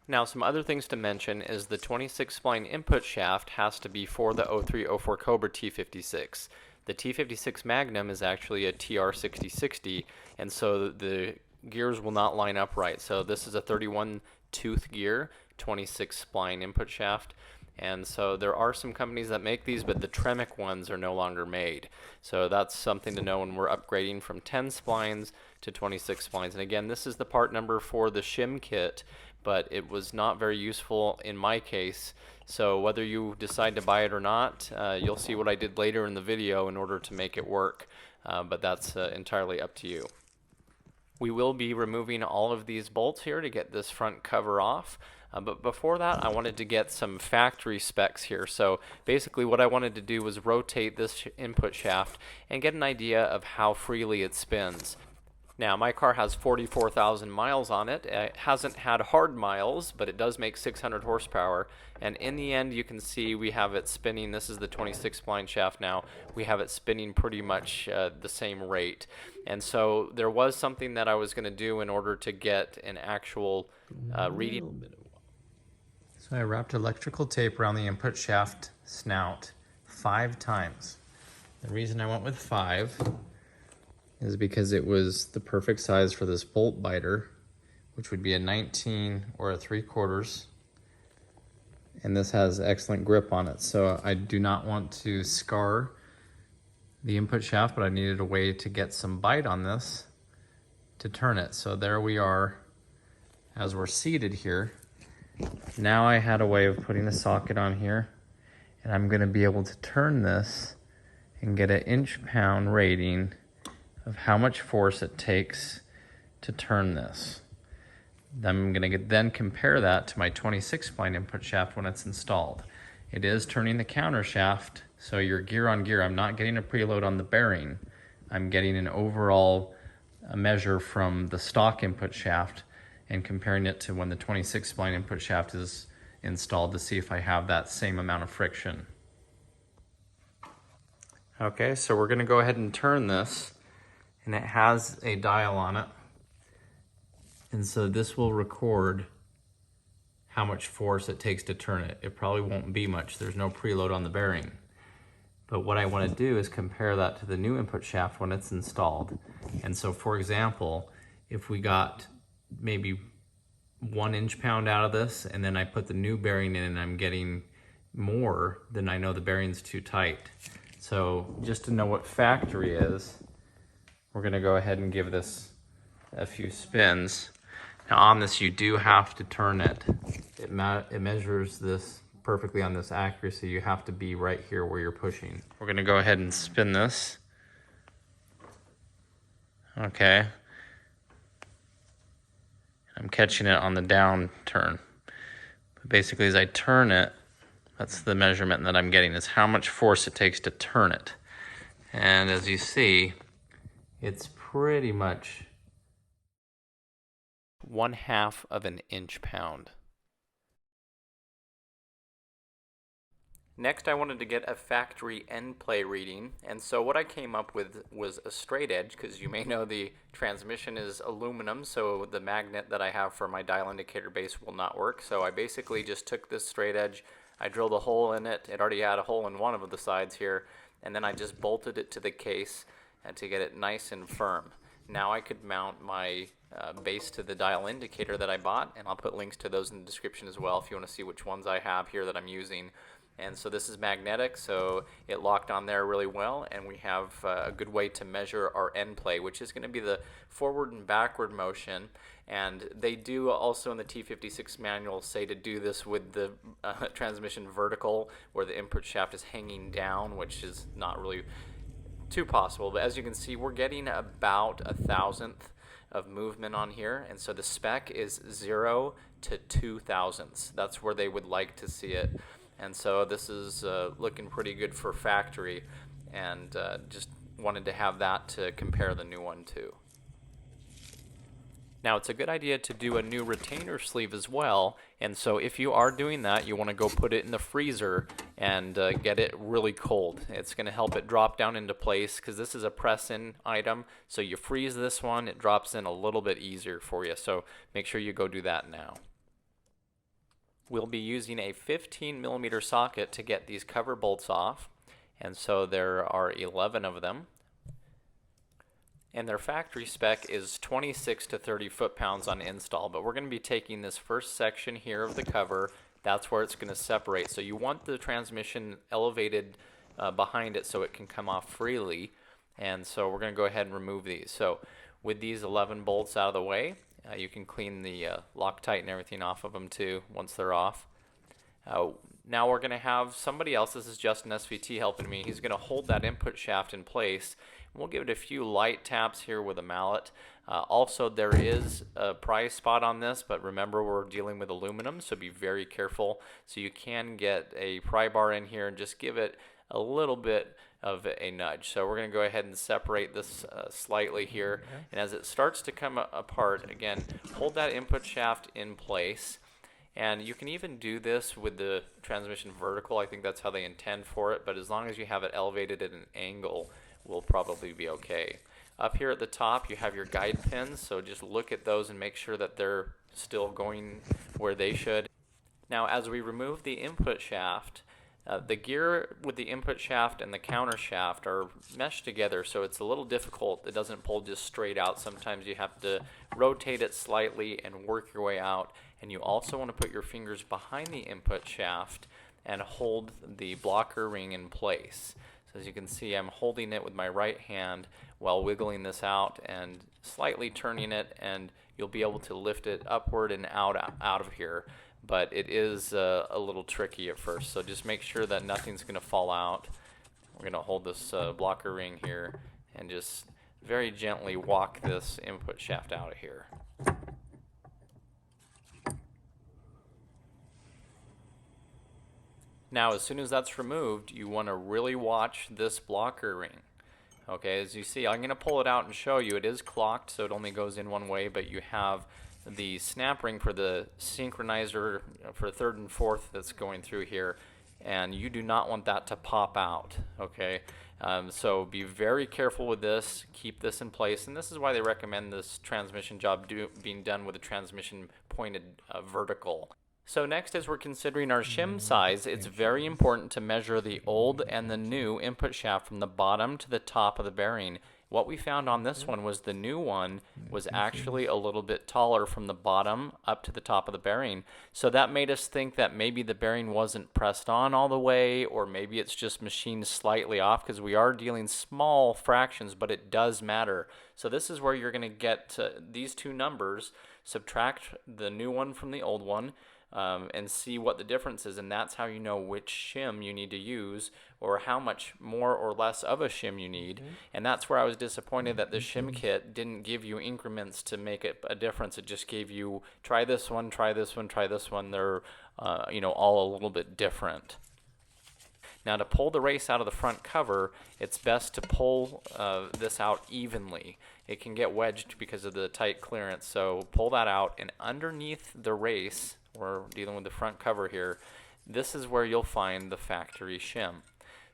Now, some other things to mention is the 26 spline input shaft has to be for the 0304 Cobra T56. The T56 Magnum is actually a TR6060, and so the gears will not line up right. So this is a 31 tooth gear, 26 spline input shaft. And so there are some companies that make these, but the Tremec ones are no longer made. So that's something to know when we're upgrading from 10 splines to 26 splines. And again, this is the part number for the Shim kit, but it was not very useful in my case. So whether you decide to buy it or not, you'll see what I did later in the video in order to make it work. But that's entirely up to you. We will be removing all of these bolts here to get this front cover off. But before that, I wanted to get some factory specs here. So basically what I wanted to do was rotate this input shaft and get an idea of how freely it spins. Now, my car has 44,000 miles on it. It hasn't had hard miles, but it does make 600 horsepower. And in the end, you can see we have it spinning. This is the 26 spline shaft now. We have it spinning pretty much the same rate. And so there was something that I was going to do in order to get an actual reading. So I wrapped electrical tape around the input shaft snout 5 times. The reason I went with 5 is because it was the perfect size for this bolt biter, which would be a 19 or a 3/4. And this has excellent grip on it, so I do not want to scar the input shaft, but I needed a way to get some bite on this to turn it. So there we are as we're seated here. Now I had a way of putting a socket on here, and I'm going to be able to turn this and get an inch-pound rating of how much force it takes to turn this. I'm going to then compare that to my 26 spline input shaft when it's installed. It is turning the counter shaft, so you're gear on gear. I'm not getting a preload on the bearing. I'm getting an overall measure from the stock input shaft and comparing it to when the 26 spline input shaft is installed to see if I have that same amount of friction. Okay, so we're going to go ahead and turn this, and it has a dial on it. And so this will record how much force it takes to turn it. It probably won't be much. There's no preload on the bearing. But what I want to do is compare that to the new input shaft when it's installed. And so, for example, if we got maybe 1 inch-pound out of this, and then I put the new bearing in and I'm getting more, then I know the bearing's too tight. So just to know what factory is, we're going to go ahead and give this a few spins. Now on this, you do have to turn it. It measures this perfectly on this accuracy. You have to be right here where you're pushing. We're going to go ahead and spin this. Okay. I'm catching it on the down turn. But basically, as I turn it, that's the measurement that I'm getting, is how much force it takes to turn it. And as you see, it's pretty much 1/2 of an inch-pound. Next, I wanted to get a factory end play reading, and so what I came up with was a straight edge, because you may know the transmission is aluminum, so the magnet that I have for my dial indicator base will not work. So I basically just took this straight edge, I drilled a hole in it. It already had a hole in one of the sides here, and then I just bolted it to the case and to get it nice and firm. Now I could mount my base to the dial indicator that I bought, and I'll put links to those in the description as well if you want to see which ones I have here that I'm using. And so this is magnetic, so it locked on there really well, and we have a good way to measure our end play, which is going to be the forward and backward motion. And they do also in the T56 manual say to do this with the transmission vertical, where the input shaft is hanging down, which is not really too possible. But as you can see, we're getting about 1,000th of movement on here, and so the spec is 0 to 2,000ths. That's where they would like to see it. And so this is looking pretty good for factory, and just wanted to have that to compare the new one to. Now it's a good idea to do a new retainer sleeve as well, and so if you are doing that, you want to go put it in the freezer and get it really cold. It's going to help it drop down into place, because this is a press-in item, so you freeze this one, it drops in a little bit easier for you, so make sure you go do that now. We'll be using a 15mm socket to get these cover bolts off, and so there are 11 of them. And their factory spec is 26 to 30 foot-pounds on install, but we're going to be taking this first section here of the cover. That's where it's going to separate. So you want the transmission elevated behind it so it can come off freely, and so we're going to go ahead and remove these. So with these 11 bolts out of the way, you can clean the Loctite and everything off of them too once they're off. Now we're going to have somebody else, this is Justin SVT helping me, he's going to hold that input shaft in place. We'll give it a few light taps here with a mallet. Also, there is a pry spot on this, but remember we're dealing with aluminum, so be very careful. So you can get a pry bar in here and just give it a little bit of a nudge. So we're going to go ahead and separate this slightly here, and as it starts to come apart, again, hold that input shaft in place. And you can even do this with the transmission vertical. I think that's how they intend for it, but as long as you have it elevated at an angle, we'll probably be okay. Up here at the top, you have your guide pins, so just look at those and make sure that they're still going where they should. Now, as we remove the input shaft, the gear with the input shaft and the counter shaft are meshed together, so it's a little difficult. It doesn't pull just straight out. Sometimes you have to rotate it slightly and work your way out. And you also want to put your fingers behind the input shaft and hold the blocker ring in place. So as you can see, I'm holding it with my right hand while wiggling this out and slightly turning it, and you'll be able to lift it upward and out of here. But it is a little tricky at first, so just make sure that nothing's going to fall out. We're going to hold this blocker ring here and just very gently walk this input shaft out of here. Now, as soon as that's removed, you want to really watch this blocker ring. Okay, as you see, I'm going to pull it out and show you. It is clocked, so it only goes in one way, but you have the snap ring for the synchronizer for third and fourth that's going through here, and you do not want that to pop out. Okay, so be very careful with this. Keep this in place, and this is why they recommend this transmission job being done with a transmission pointed vertical. So next, as we're considering our shim size, it's very important to measure the old and the new input shaft from the bottom to the top of the bearing. What we found on this one was the new one was actually a little bit taller from the bottom up to the top of the bearing. So that made us think that maybe the bearing wasn't pressed on all the way, or maybe it's just machined slightly off, because we are dealing small fractions, but it does matter. So this is where you're going to get these two numbers, subtract the new one from the old one, and see what the difference is, and that's how you know which shim you need to use or how much more or less of a shim you need. And that's where I was disappointed that the shim kit didn't give you increments to make it a difference. It just gave you try this one, try this one, try this one. They're all a little bit different. Now, to pull the race out of the front cover, it's best to pull this out evenly. It can get wedged because of the tight clearance, so pull that out, and underneath the race, we're dealing with the front cover here, this is where you'll find the factory shim.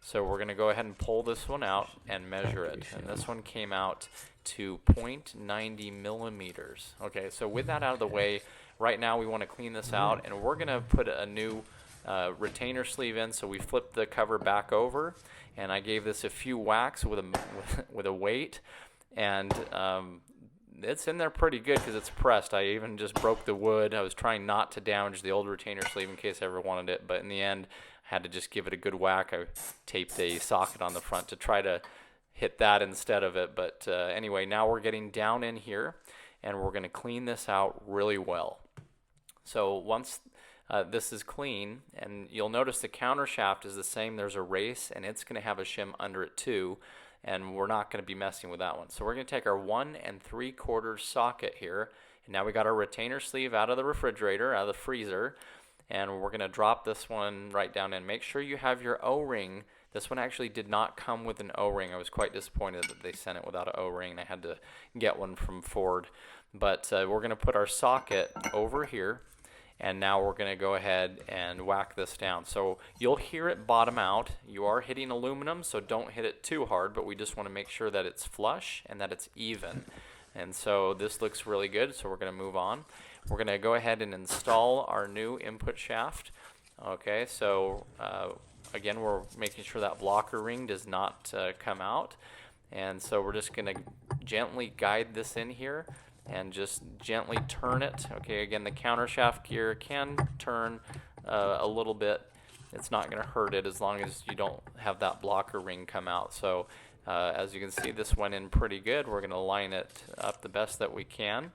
So we're going to go ahead and pull this one out and measure it, and this one came out to 0.90 millimeters. Okay, so with that out of the way, right now we want to clean this out, and we're going to put a new retainer sleeve in. So we flipped the cover back over, and I gave this a few whacks with a weight, and it's in there pretty good because it's pressed. I even just broke the wood. I was trying not to damage the old retainer sleeve in case I ever wanted it, but in the end I had to just give it a good whack. I taped a socket on the front to try to hit that instead of it. But anyway, now we're getting down in here, and we're going to clean this out really well. So once this is clean, and you'll notice the counter shaft is the same. There's a race, and it's going to have a shim under it too, and we're not going to be messing with that one. So we're going to take our 1 3/4 socket here, and now we got our retainer sleeve out of the refrigerator, out of the freezer, and we're going to drop this one right down in. Make sure you have your O-ring. This one actually did not come with an O-ring. I was quite disappointed that they sent it without an O-ring, and I had to get one from Ford. But we're going to put our socket over here, and now we're going to go ahead and whack this down. So you'll hear it bottom out. You are hitting aluminum, so don't hit it too hard, but we just want to make sure that it's flush and that it's even. And so this looks really good, so we're going to move on. We're going to go ahead and install our new input shaft. Okay, so again, we're making sure that blocker ring does not come out. And so we're just going to gently guide this in here and just gently turn it. Okay, again, the counter shaft gear can turn a little bit. It's not going to hurt it as long as you don't have that blocker ring come out. So as you can see, this went in pretty good. We're going to line it up the best that we can.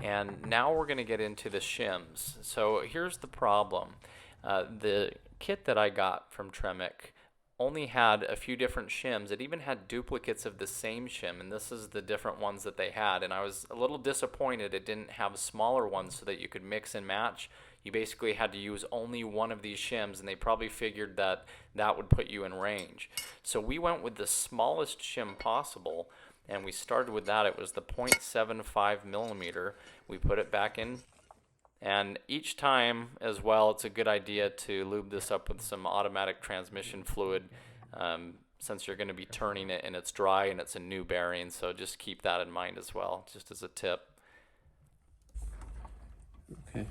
And now we're going to get into the shims. So here's the problem. The kit that I got from Tremec only had a few different shims. It even had duplicates of the same shim, and this is the different ones that they had. And I was a little disappointed it didn't have smaller ones so that you could mix and match. You basically had to use only one of these shims, and they probably figured that that would put you in range. So we went with the smallest shim possible, and we started with that. It was the 0.75 millimeter. We put it back in. And each time as well, it's a good idea to lube this up with some automatic transmission fluid since you're going to be turning it and it's dry and it's a new bearing. So just keep that in mind as well, just as a tip. Okay.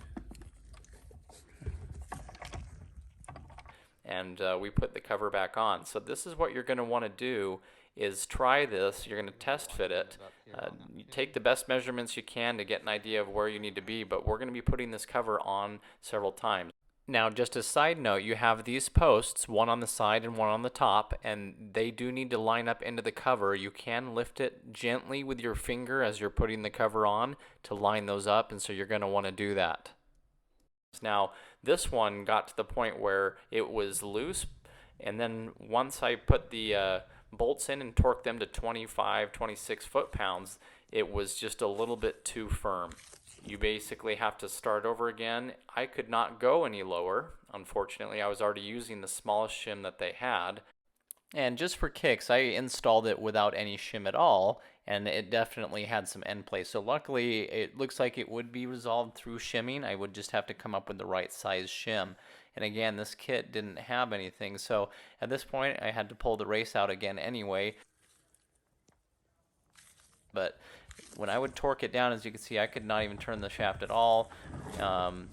And we put the cover back on. So this is what you're going to want to do is try this. You're going to test fit it. You take the best measurements you can to get an idea of where you need to be, but we're going to be putting this cover on several times. Now, just a side note, you have these posts, one on the side and one on the top, and they do need to line up into the cover. You can lift it gently with your finger as you're putting the cover on to line those up, and so you're going to want to do that. Now, this one got to the point where it was loose, and then once I put the bolts in and torqued them to 25, 26 foot-pounds, it was just a little bit too firm. You basically have to start over again. I could not go any lower. Unfortunately, I was already using the smallest shim that they had. And just for kicks, I installed it without any shim at all, and it definitely had some end play. So luckily, it looks like it would be resolved through shimming. I would just have to come up with the right size shim. And again, this kit didn't have anything, so at this point, I had to pull the race out again anyway. But when I would torque it down, as you can see, I could not even turn the shaft at all.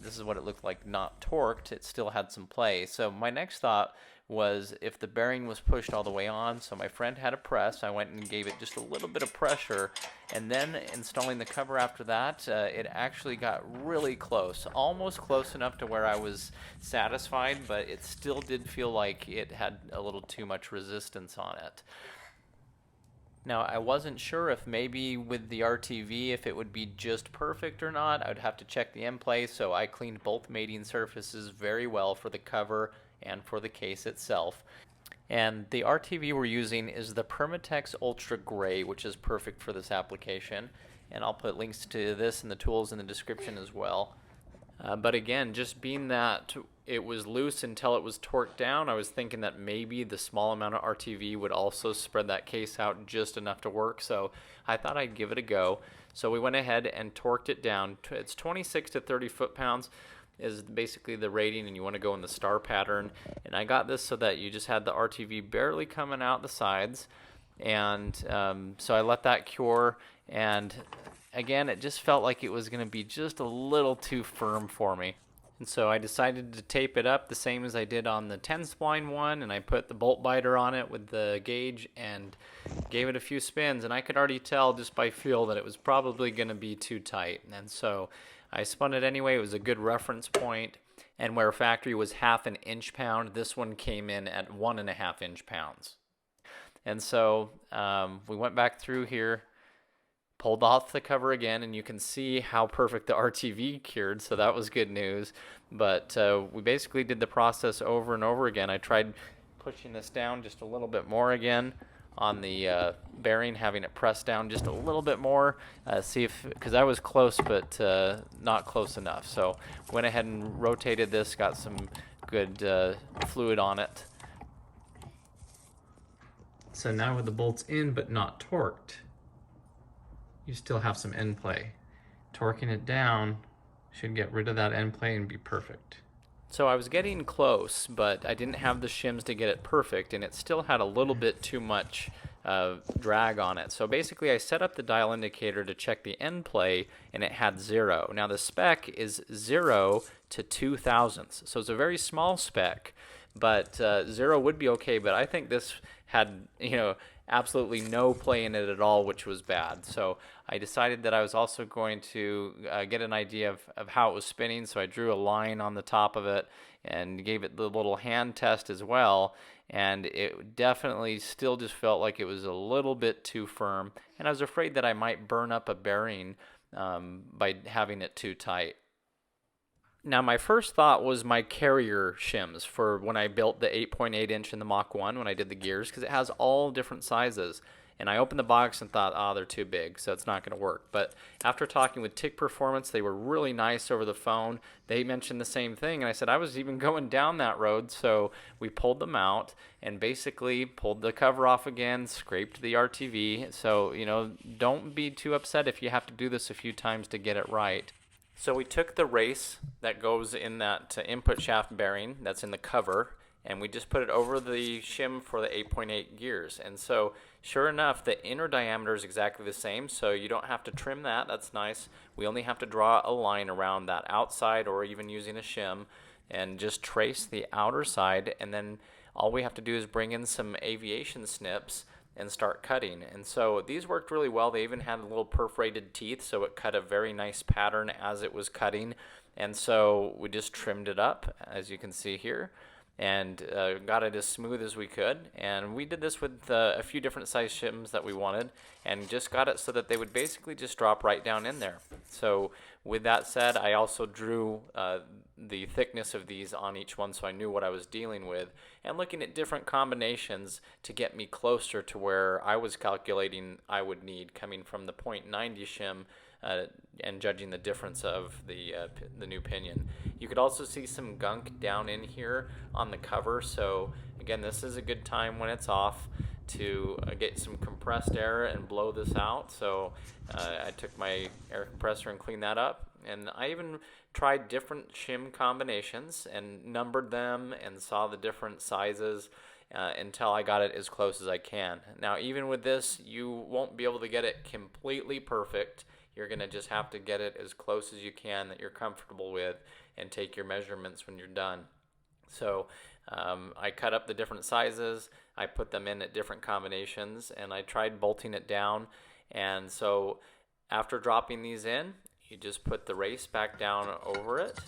This is what it looked like not torqued. It still had some play. So my next thought was if the bearing was pushed all the way on. So my friend had a press. I went and gave it just a little bit of pressure. And then installing the cover after that, it actually got really close. Almost close enough to where I was satisfied, but it still did feel like it had a little too much resistance on it. Now, I wasn't sure if maybe with the RTV if it would be just perfect or not. I would have to check the end play, so I cleaned both mating surfaces very well for the cover and for the case itself. And the RTV we're using is the Permatex Ultra Gray, which is perfect for this application. And I'll put links to this and the tools in the description as well. But again, just being that it was loose until it was torqued down, I was thinking that maybe the small amount of RTV would also spread that case out just enough to work. So I thought I'd give it a go. So we went ahead and torqued it down. It's 26 to 30 foot-pounds is basically the rating, and you want to go in the star pattern. And I got this so that you just had the RTV barely coming out the sides. And so I let that cure, and again, it just felt like it was going to be just a little too firm for me. And so I decided to tape it up the same as I did on the 10 spline one, and I put the bolt biter on it with the gauge and gave it a few spins, and I could already tell just by feel that it was probably going to be too tight. And so I spun it anyway. It was a good reference point, and where factory was 1/2 inch-pound, this one came in at 1.5 inch-pounds. And so we went back through here, pulled off the cover again, and you can see how perfect the RTV cured, so that was good news. But we basically did the process over and over again. I tried pushing this down just a little bit more again on the bearing, having it pressed down just a little bit more, see if, because I was close but not close enough. So went ahead and rotated this, got some good fluid on it. So now with the bolts in but not torqued, you still have some end play. Torquing it down should get rid of that end play and be perfect. So I was getting close, but I didn't have the shims to get it perfect, and it still had a little bit too much drag on it. So basically I set up the dial indicator to check the end play, and it had 0. Now the spec is 0 to 2 thousandths, so it's a very small spec, but 0 would be okay, but I think this had, absolutely no play in it at all, which was bad. So I decided that I was also going to get an idea of how it was spinning, so I drew a line on the top of it and gave it the little hand test as well, and it definitely still just felt like it was a little bit too firm, and I was afraid that I might burn up a bearing by having it too tight. Now, my first thought was my carrier shims for when I built the 8.8 inch in the Mach 1 when I did the gears, because it has all different sizes. And I opened the box and thought, they're too big, so it's not going to work. But after talking with Tick Performance, they were really nice over the phone. They mentioned the same thing, and I said I was even going down that road. So we pulled them out and basically pulled the cover off again, scraped the RTV. So, don't be too upset if you have to do this a few times to get it right. So we took the race that goes in that input shaft bearing that's in the cover, and we just put it over the shim for the 8.8 gears. And so sure enough, the inner diameter is exactly the same, so you don't have to trim that. That's nice. We only have to draw a line around that outside, or even using a shim, and just trace the outer side, and then all we have to do is bring in some aviation snips and start cutting. And so these worked really well. They even had little perforated teeth, so it cut a very nice pattern as it was cutting. And so we just trimmed it up, as you can see here, and got it as smooth as we could. And we did this with a few different size shims that we wanted, and just got it so that they would basically just drop right down in there. So with that said, I also drew the thickness of these on each one, so I knew what I was dealing with, and looking at different combinations to get me closer to where I was calculating I would need, coming from the .90 shim and judging the difference of the new pinion. You could also see some gunk down in here on the cover, so again, this is a good time when it's off to get some compressed air and blow this out. So I took my air compressor and cleaned that up, and I even tried different shim combinations and numbered them and saw the different sizes until I got it as close as I can. Now, even with this, you won't be able to get it completely perfect. You're going to just have to get it as close as you can that you're comfortable with, and take your measurements when you're done. So I cut up the different sizes, I put them in at different combinations, and I tried bolting it down. And so after dropping these in, you just put the race back down over it.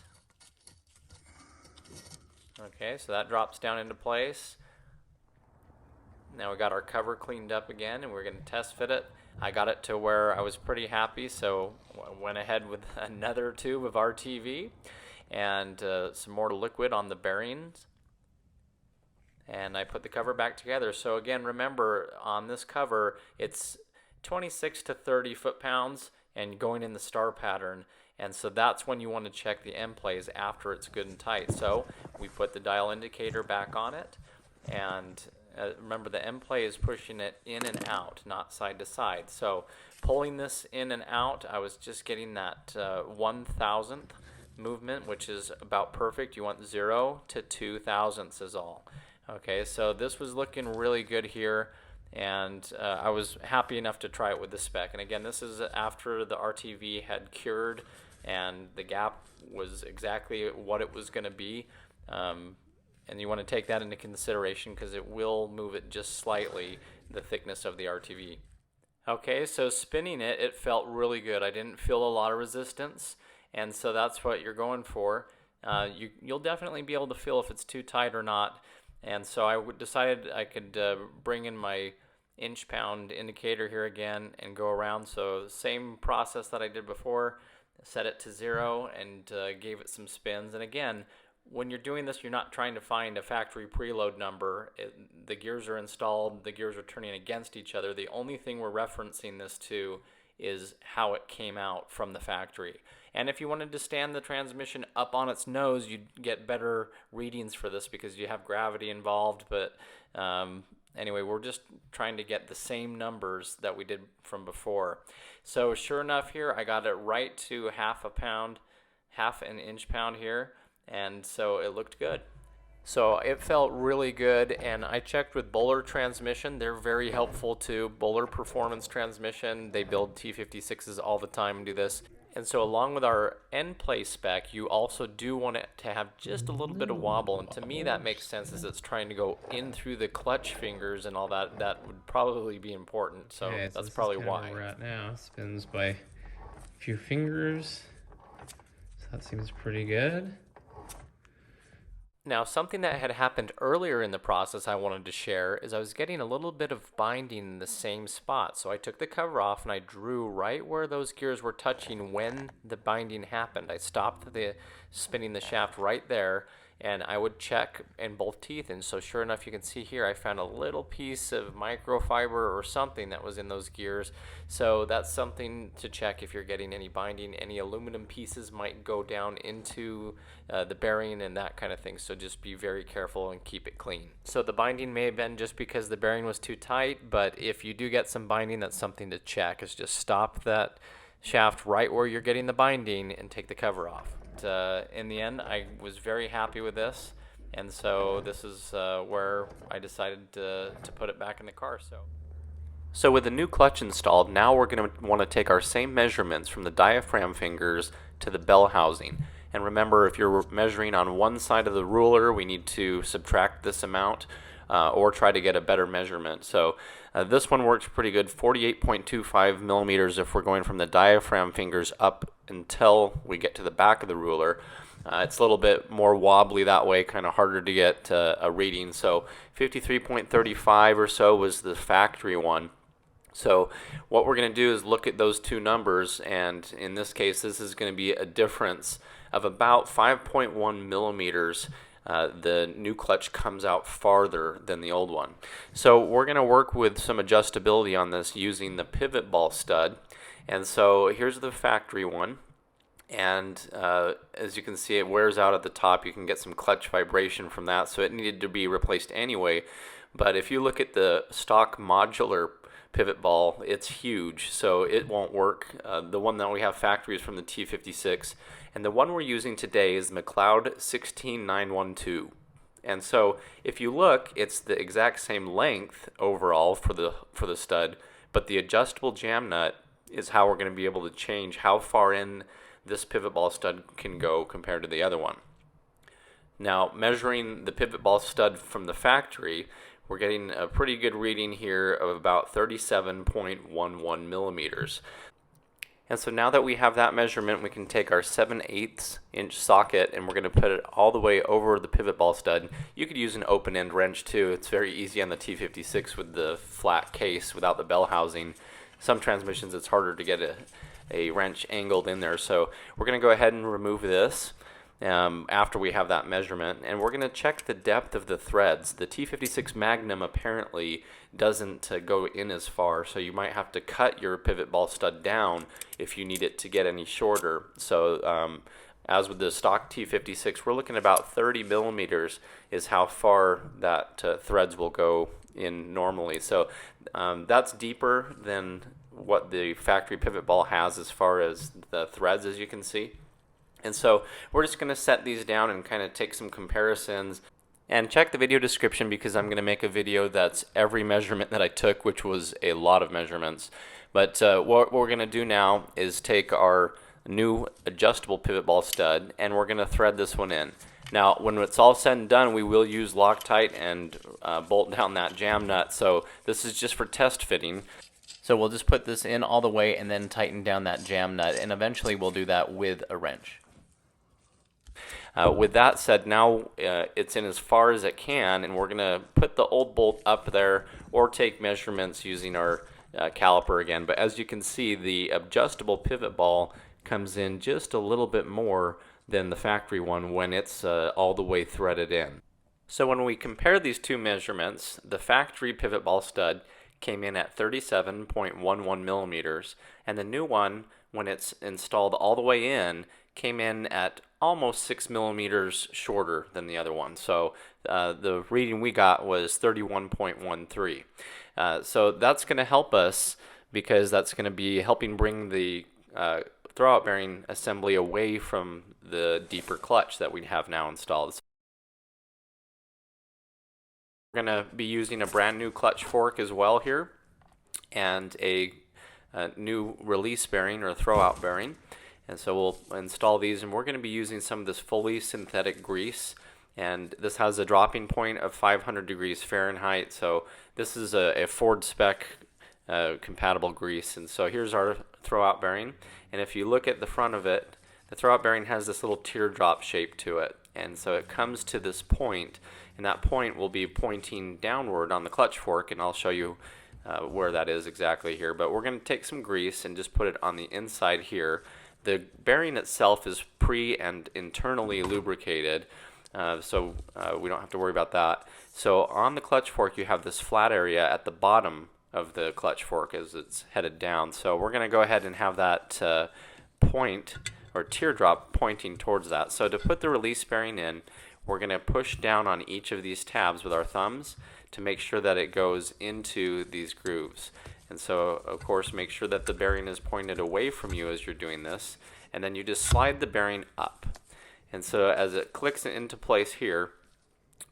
Okay, so that drops down into place. Now we got our cover cleaned up again, and we're going to test fit it. I got it to where I was pretty happy, so I went ahead with another tube of RTV and some more liquid on the bearings, and I put the cover back together. So again, remember, on this cover, it's 26 to 30 foot-pounds and going in the star pattern, and so that's when you want to check the end plays, after it's good and tight. So we put the dial indicator back on it, and remember, the end play is pushing it in and out, not side to side. So pulling this in and out, I was just getting that 1,000th movement, which is about perfect. You want 0 to 2 thousandths is all. Okay, so this was looking really good here, and I was happy enough to try it with the spec. And again, this is after the RTV had cured and the gap was exactly what it was going to be. And you want to take that into consideration because it will move it just slightly, the thickness of the RTV. Okay, so spinning it, it felt really good. I didn't feel a lot of resistance, and so that's what you're going for. You'll definitely be able to feel if it's too tight or not. And so I decided I could bring in my inch-pound indicator here again and go around. So same process that I did before, set it to 0 and gave it some spins. And again, when you're doing this, you're not trying to find a factory preload number. The gears are installed, the gears are turning against each other. The only thing we're referencing this to is how it came out from the factory. And if you wanted to stand the transmission up on its nose, you'd get better readings for this because you have gravity involved. But anyway, we're just trying to get the same numbers that we did from before. So sure enough here, I got it right to half an inch-pound here. And so it looked good. So it felt really good, and I checked with Bowler Transmission. They're very helpful too. Bowler Performance Transmission, they build T56s all the time and do this. And so along with our end play spec, you also do want it to have just a little bit of wobble, and to me that makes sense as it's trying to go in through the clutch fingers and all that. That would probably be important, so okay, that's probably why. Where we're at now. Spins by a few fingers, so that seems pretty good. Now, something that had happened earlier in the process I wanted to share is I was getting a little bit of binding in the same spot. So I took the cover off and I drew right where those gears were touching when the binding happened. I stopped spinning the shaft right there, and I would check in both teeth. And so sure enough, you can see here I found a little piece of microfiber or something that was in those gears. So that's something to check if you're getting any binding. Any aluminum pieces might go down into the bearing and that kind of thing. So just be very careful and keep it clean. So the binding may have been just because the bearing was too tight, but if you do get some binding, that's something to check. Is just stop that shaft right where you're getting the binding and take the cover off. In the end, I was very happy with this, and so this is where I decided to put it back in the car. So with the new clutch installed, now we're going to want to take our same measurements from the diaphragm fingers to the bell housing. And remember, if you're measuring on one side of the ruler, we need to subtract this amount or try to get a better measurement. So this one works pretty good, 48.25 millimeters if we're going from the diaphragm fingers up until we get to the back of the ruler. It's a little bit more wobbly that way, kind of harder to get a reading. So 53.35 or so was the factory one. So what we're going to do is look at those two numbers, and in this case this is going to be a difference of about 5.1 millimeters. The new clutch comes out farther than the old one. So we're going to work with some adjustability on this using the pivot ball stud. And so here's the factory one. And as you can see, it wears out at the top. You can get some clutch vibration from that, so it needed to be replaced anyway. But if you look at the stock modular pivot ball, it's huge, so it won't work. The one that we have factory is from the T56, and the one we're using today is the Mcleod 16912. And so if you look, it's the exact same length overall for the stud, but the adjustable jam nut is how we're going to be able to change how far in this pivot ball stud can go compared to the other one. Now, measuring the pivot ball stud from the factory, we're getting a pretty good reading here of about 37.11 millimeters. And so now that we have that measurement, we can take our 7/8 inch socket and we're going to put it all the way over the pivot ball stud. You could use an open end wrench too. It's very easy on the T56 with the flat case without the bell housing. Some transmissions it's harder to get a wrench angled in there. So we're going to go ahead and remove this after we have that measurement, and we're going to check the depth of the threads. The T56 Magnum apparently doesn't go in as far, so you might have to cut your pivot ball stud down if you need it to get any shorter. So as with the stock T56, we're looking at about 30 millimeters is how far that threads will go in normally. So that's deeper than what the factory pivot ball has as far as the threads, as you can see. And so we're just going to set these down and kind of take some comparisons, and check the video description because I'm going to make a video that's every measurement that I took, which was a lot of measurements. But what we're going to do now is take our new adjustable pivot ball stud and we're going to thread this one in. Now, when it's all said and done, we will use Loctite and bolt down that jam nut. So this is just for test fitting. So we'll just put this in all the way and then tighten down that jam nut, and eventually we'll do that with a wrench. With that said, now it's in as far as it can, and we're going to put the old bolt up there or take measurements using our caliper again. But as you can see, the adjustable pivot ball comes in just a little bit more than the factory one when it's all the way threaded in. So when we compare these two measurements, the factory pivot ball stud came in at 37.11 millimeters, and the new one, when it's installed all the way in, came in at almost 6 millimeters shorter than the other one. So the reading we got was 31.13. So that's going to help us because that's going to be helping bring the throwout bearing assembly away from the deeper clutch that we have now installed. We're going to be using a brand new clutch fork as well here, and a new release bearing or throwout bearing. And so we'll install these, and we're going to be using some of this fully synthetic grease, and this has a dropping point of 500 degrees Fahrenheit. So this is a Ford spec compatible grease. And so here's our throwout bearing, and if you look at the front of it, the throwout bearing has this little teardrop shape to it, and so it comes to this point, and that point will be pointing downward on the clutch fork, and I'll show you where that is exactly here. But we're going to take some grease and just put it on the inside here. The bearing itself is pre and internally lubricated, so we don't have to worry about that. So on the clutch fork, you have this flat area at the bottom of the clutch fork as it's headed down. So we're going to go ahead and have that point or teardrop pointing towards that. So to put the release bearing in, we're going to push down on each of these tabs with our thumbs to make sure that it goes into these grooves. And so, of course, make sure that the bearing is pointed away from you as you're doing this, and then you just slide the bearing up. And so as it clicks into place here,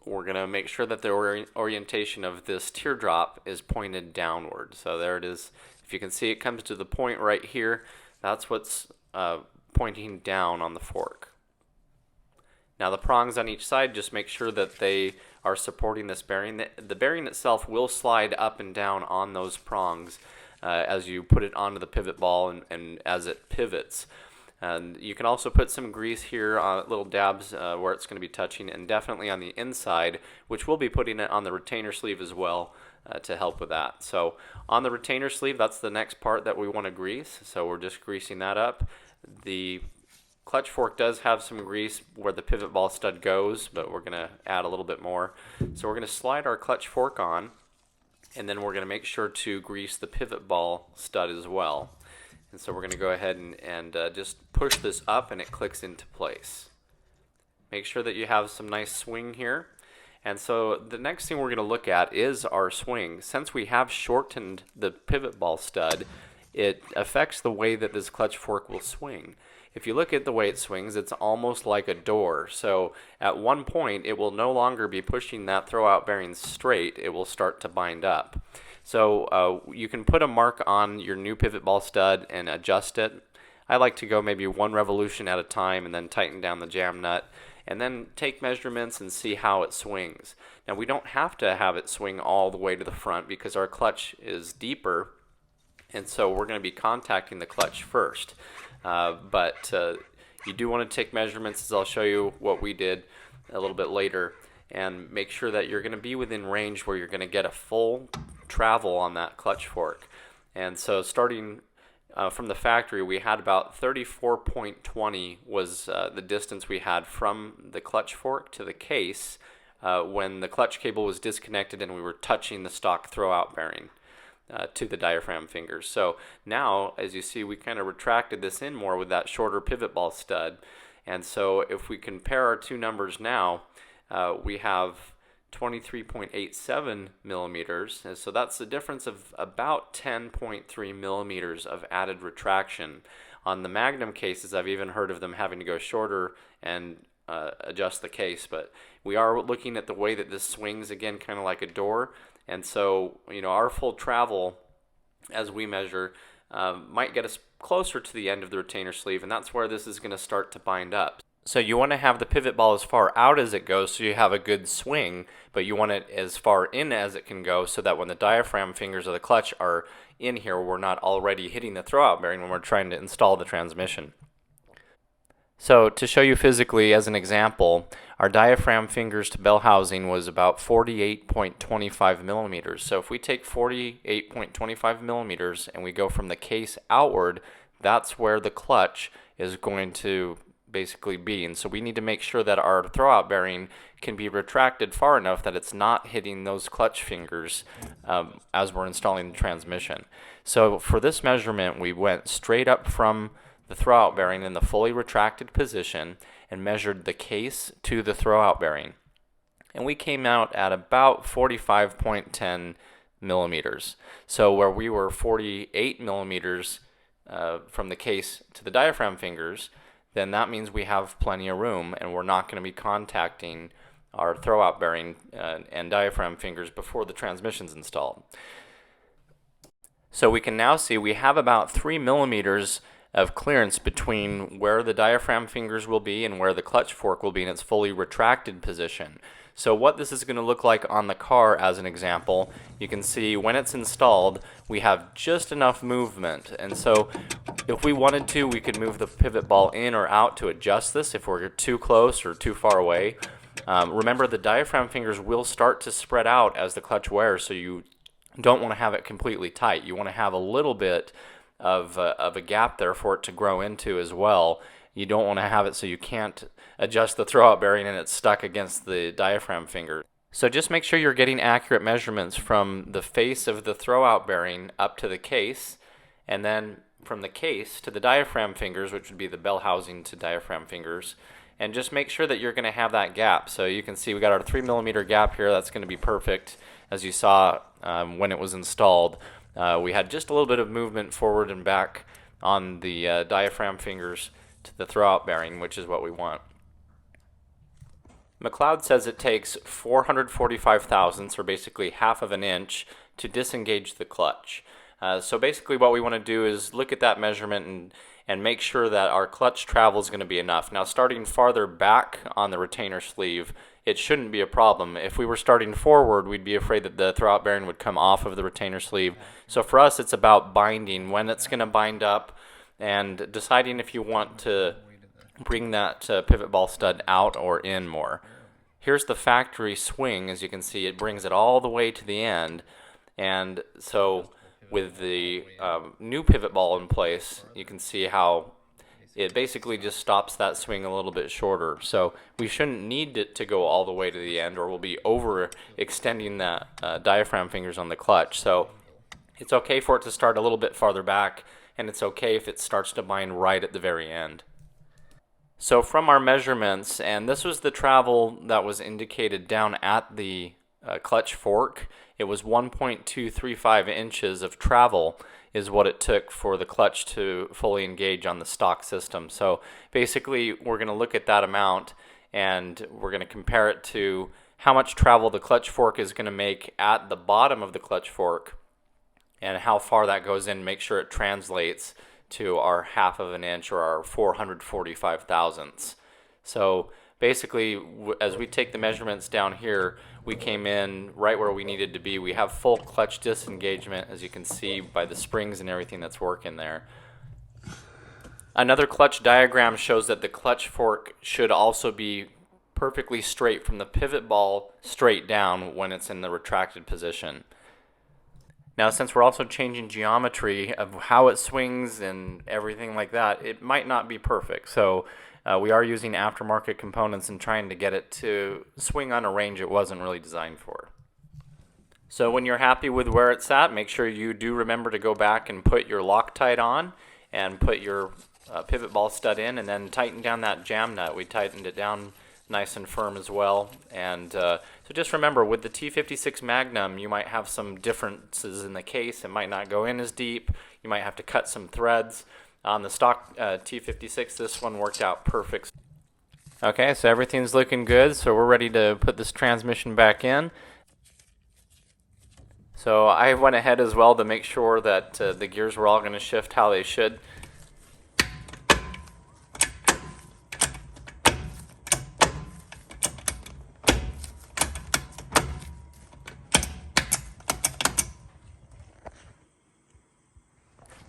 we're going to make sure that the orientation of this teardrop is pointed downward. So there it is. If you can see, it comes to the point right here. That's what's pointing down on the fork. Now the prongs on each side, just make sure that they are supporting this bearing. The bearing itself will slide up and down on those prongs as you put it onto the pivot ball and as it pivots. And you can also put some grease here on little dabs where it's going to be touching, and definitely on the inside, which we'll be putting it on the retainer sleeve as well to help with that. So on the retainer sleeve, that's the next part that we want to grease. So we're just greasing that up. The clutch fork does have some grease where the pivot ball stud goes, but we're going to add a little bit more. So we're going to slide our clutch fork on, and then we're going to make sure to grease the pivot ball stud as well. And so we're going to go ahead and just push this up, and it clicks into place. Make sure that you have some nice swing here. And so the next thing we're going to look at is our swing. Since we have shortened the pivot ball stud, it affects the way that this clutch fork will swing. If you look at the way it swings, it's almost like a door. So at one point, it will no longer be pushing that throwout bearing straight. It will start to bind up. So you can put a mark on your new pivot ball stud and adjust it. I like to go maybe one revolution at a time and then tighten down the jam nut, and then take measurements and see how it swings. Now we don't have to have it swing all the way to the front because our clutch is deeper, and so we're going to be contacting the clutch first. But you do want to take measurements, as I'll show you what we did a little bit later, and make sure that you're going to be within range where you're going to get a full travel on that clutch fork. And so starting from the factory, we had about 34.20 was the distance we had from the clutch fork to the case when the clutch cable was disconnected and we were touching the stock throwout bearing to the diaphragm fingers. So now, as you see, we kind of retracted this in more with that shorter pivot ball stud. And so if we compare our two numbers now, we have 23.87 millimeters, and so that's the difference of about 10.3 millimeters of added retraction. On the Magnum cases, I've even heard of them having to go shorter and adjust the case, but we are looking at the way that this swings, again, kind of like a door. And so, you know, our full travel, as we measure, might get us closer to the end of the retainer sleeve, and that's where this is going to start to bind up. So you want to have the pivot ball as far out as it goes so you have a good swing, but you want it as far in as it can go so that when the diaphragm fingers of the clutch are in here, we're not already hitting the throwout bearing when we're trying to install the transmission. So to show you physically as an example, our diaphragm fingers to bell housing was about 48.25 millimeters. So if we take 48.25 millimeters and we go from the case outward, that's where the clutch is going to basically be. And so we need to make sure that our throwout bearing can be retracted far enough that it's not hitting those clutch fingers as we're installing the transmission. So for this measurement, we went straight up from the throwout bearing in the fully retracted position and measured the case to the throwout bearing. And we came out at about 45.10 millimeters. So where we were 48 millimeters from the case to the diaphragm fingers, then that means we have plenty of room and we're not going to be contacting our throwout bearing and diaphragm fingers before the transmission's installed. So we can now see we have about 3 millimeters of clearance between where the diaphragm fingers will be and where the clutch fork will be in its fully retracted position. So what this is going to look like on the car, as an example, you can see when it's installed, we have just enough movement. And so if we wanted to, we could move the pivot ball in or out to adjust this if we're too close or too far away. Remember, the diaphragm fingers will start to spread out as the clutch wears, so you don't want to have it completely tight. You want to have a little bit of a gap there for it to grow into as well. You don't want to have it so you can't adjust the throwout bearing and it's stuck against the diaphragm finger. So just make sure you're getting accurate measurements from the face of the throwout bearing up to the case, and then from the case to the diaphragm fingers, which would be the bell housing to diaphragm fingers, and just make sure that you're going to have that gap. So you can see we got our 3 millimeter gap here. That's going to be perfect. As you saw when it was installed, we had just a little bit of movement forward and back on the diaphragm fingers to the throwout bearing, which is what we want. Mcleod says it takes 445 thousandths, or basically half of an inch, to disengage the clutch. So basically what we want to do is look at that measurement and make sure that our clutch travel is going to be enough. Now, starting farther back on the retainer sleeve, it shouldn't be a problem. If we were starting forward, we'd be afraid that the throwout bearing would come off of the retainer sleeve. So for us, it's about binding, when it's going to bind up, and deciding if you want to bring that pivot ball stud out or in more. Here's the factory swing. As you can see, it brings it all the way to the end. And so with the new pivot ball in place, you can see how it basically just stops that swing a little bit shorter. So we shouldn't need it to go all the way to the end, or we'll be overextending that diaphragm fingers on the clutch. So it's okay for it to start a little bit farther back, and it's okay if it starts to bind right at the very end. So from our measurements, and this was the travel that was indicated down at the clutch fork, it was 1.235 inches of travel is what it took for the clutch to fully engage on the stock system. So basically, we're going to look at that amount, and we're going to compare it to how much travel the clutch fork is going to make at the bottom of the clutch fork, and how far that goes in, make sure it translates to our 1/2 of an inch, or our 445 thousandths. So basically, as we take the measurements down here, we came in right where we needed to be. We have full clutch disengagement, as you can see by the springs and everything that's working there. Another clutch diagram shows that the clutch fork should also be perfectly straight from the pivot ball straight down when it's in the retracted position. Now, since we're also changing geometry of how it swings and everything like that, it might not be perfect. So we are using aftermarket components and trying to get it to swing on a range it wasn't really designed for. So when you're happy with where it's at, make sure you do remember to go back and put your Loctite on and put your pivot ball stud in, and then tighten down that jam nut. We tightened it down nice and firm as well. And so just remember, with the T56 Magnum, you might have some differences in the case. It might not go in as deep. You might have to cut some threads. On the stock T56, this one worked out perfect. Okay, so everything's looking good, so we're ready to put this transmission back in. So I went ahead as well to make sure that the gears were all going to shift how they should.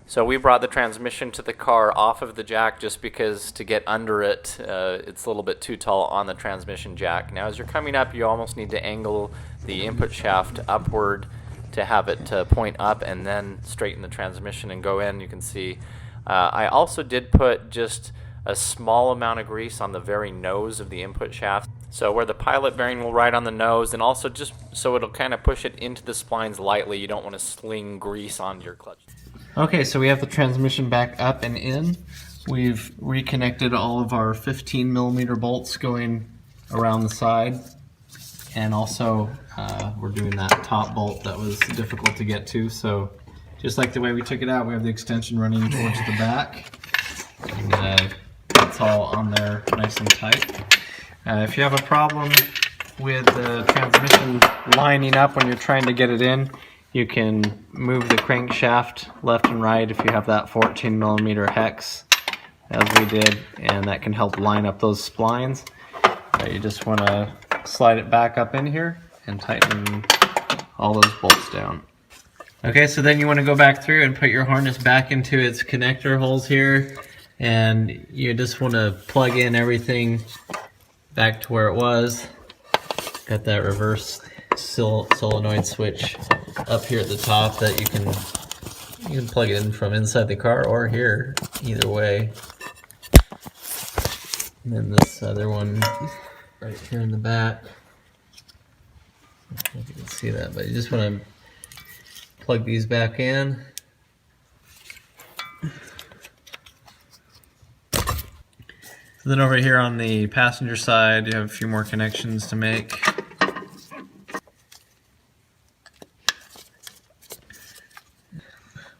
So we brought the transmission to the car off of the jack just because to get under it, it's a little bit too tall on the transmission jack. Now as you're coming up, you almost need to angle the input shaft upward to have it point up, and then straighten the transmission and go in. You can see I also did put just a small amount of grease on the very nose of the input shaft. So where the pilot bearing will ride on the nose, and also just so it'll kind of push it into the splines lightly. You don't want to sling grease onto your clutch. Okay, so we have the transmission back up and in. We've reconnected all of our 15mm bolts going around the side, and also we're doing that top bolt that was difficult to get to. So just like the way we took it out, we have the extension running towards the back, and it's all on there nice and tight. If you have a problem with the transmission lining up when you're trying to get it in, you can move the crankshaft left and right if you have that 14mm hex, as we did, and that can help line up those splines. You just want to slide it back up in here and tighten all those bolts down. Okay, so then you want to go back through and put your harness back into its connector holes here, and you just want to plug in everything back to where it was. Got that reverse solenoid switch up here at the top that you can plug it in from inside the car or here, either way. And then this other one right here in the back. I don't know if you can see that, but you just want to plug these back in. So then over here on the passenger side, you have a few more connections to make.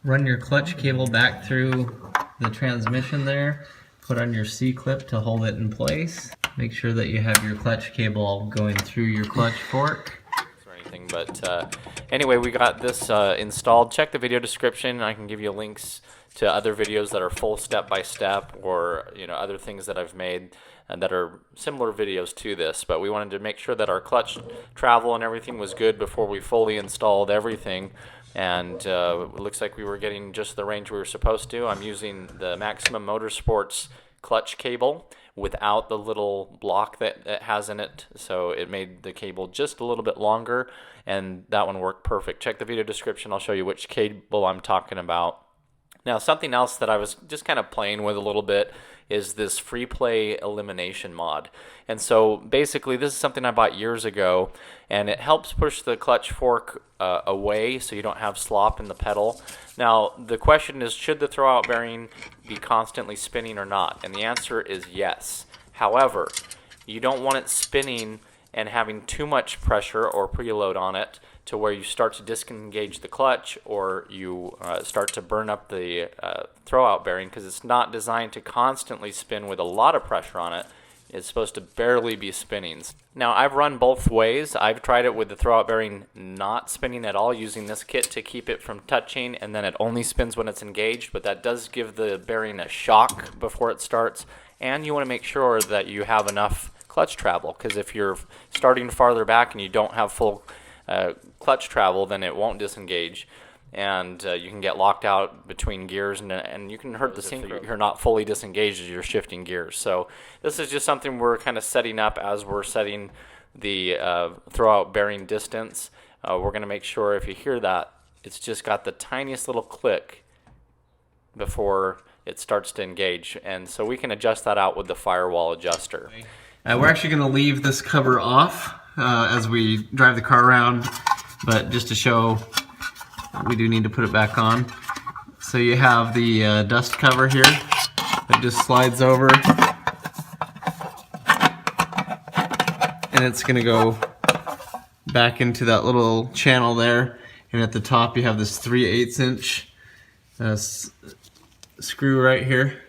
Run your clutch cable back through the transmission there. Put on your C-clip to hold it in place. Make sure that you have your clutch cable going through your clutch fork. Or anything, but anyway, we got this installed. Check the video description. I can give you links to other videos that are full step-by-step, or other things that I've made and that are similar videos to this. But we wanted to make sure that our clutch travel and everything was good before we fully installed everything. And it looks like we were getting just the range we were supposed to. I'm using the Maximum Motorsports clutch cable without the little block that it has in it, so it made the cable just a little bit longer, and that one worked perfect. Check the video description, I'll show you which cable I'm talking about. Now, something else that I was just kind of playing with a little bit is this free play elimination mod. And so basically this is something I bought years ago, and it helps push the clutch fork away so you don't have slop in the pedal. Now the question is, should the throwout bearing be constantly spinning or not? And the answer is yes. However, you don't want it spinning and having too much pressure or preload on it to where you start to disengage the clutch, or you start to burn up the throwout bearing, because it's not designed to constantly spin with a lot of pressure on it. It's supposed to barely be spinning. Now, I've run both ways. I've tried it with the throwout bearing not spinning at all, using this kit to keep it from touching, and then it only spins when it's engaged, but that does give the bearing a shock before it starts. And you want to make sure that you have enough clutch travel, because if you're starting farther back and you don't have full clutch travel, then it won't disengage, and you can get locked out between gears, and you can hurt the sync if you're not fully disengaged as you're shifting gears. So this is just something we're kind of setting up as we're setting the throwout bearing distance. We're going to make sure, if you hear that, it's just got the tiniest little click before it starts to engage, and so we can adjust that out with the firewall adjuster. We're actually going to leave this cover off as we drive the car around, but just to show, we do need to put it back on. So you have the dust cover here that just slides over, and it's going to go back into that little channel there, and at the top you have this 3/8 inch screw right here,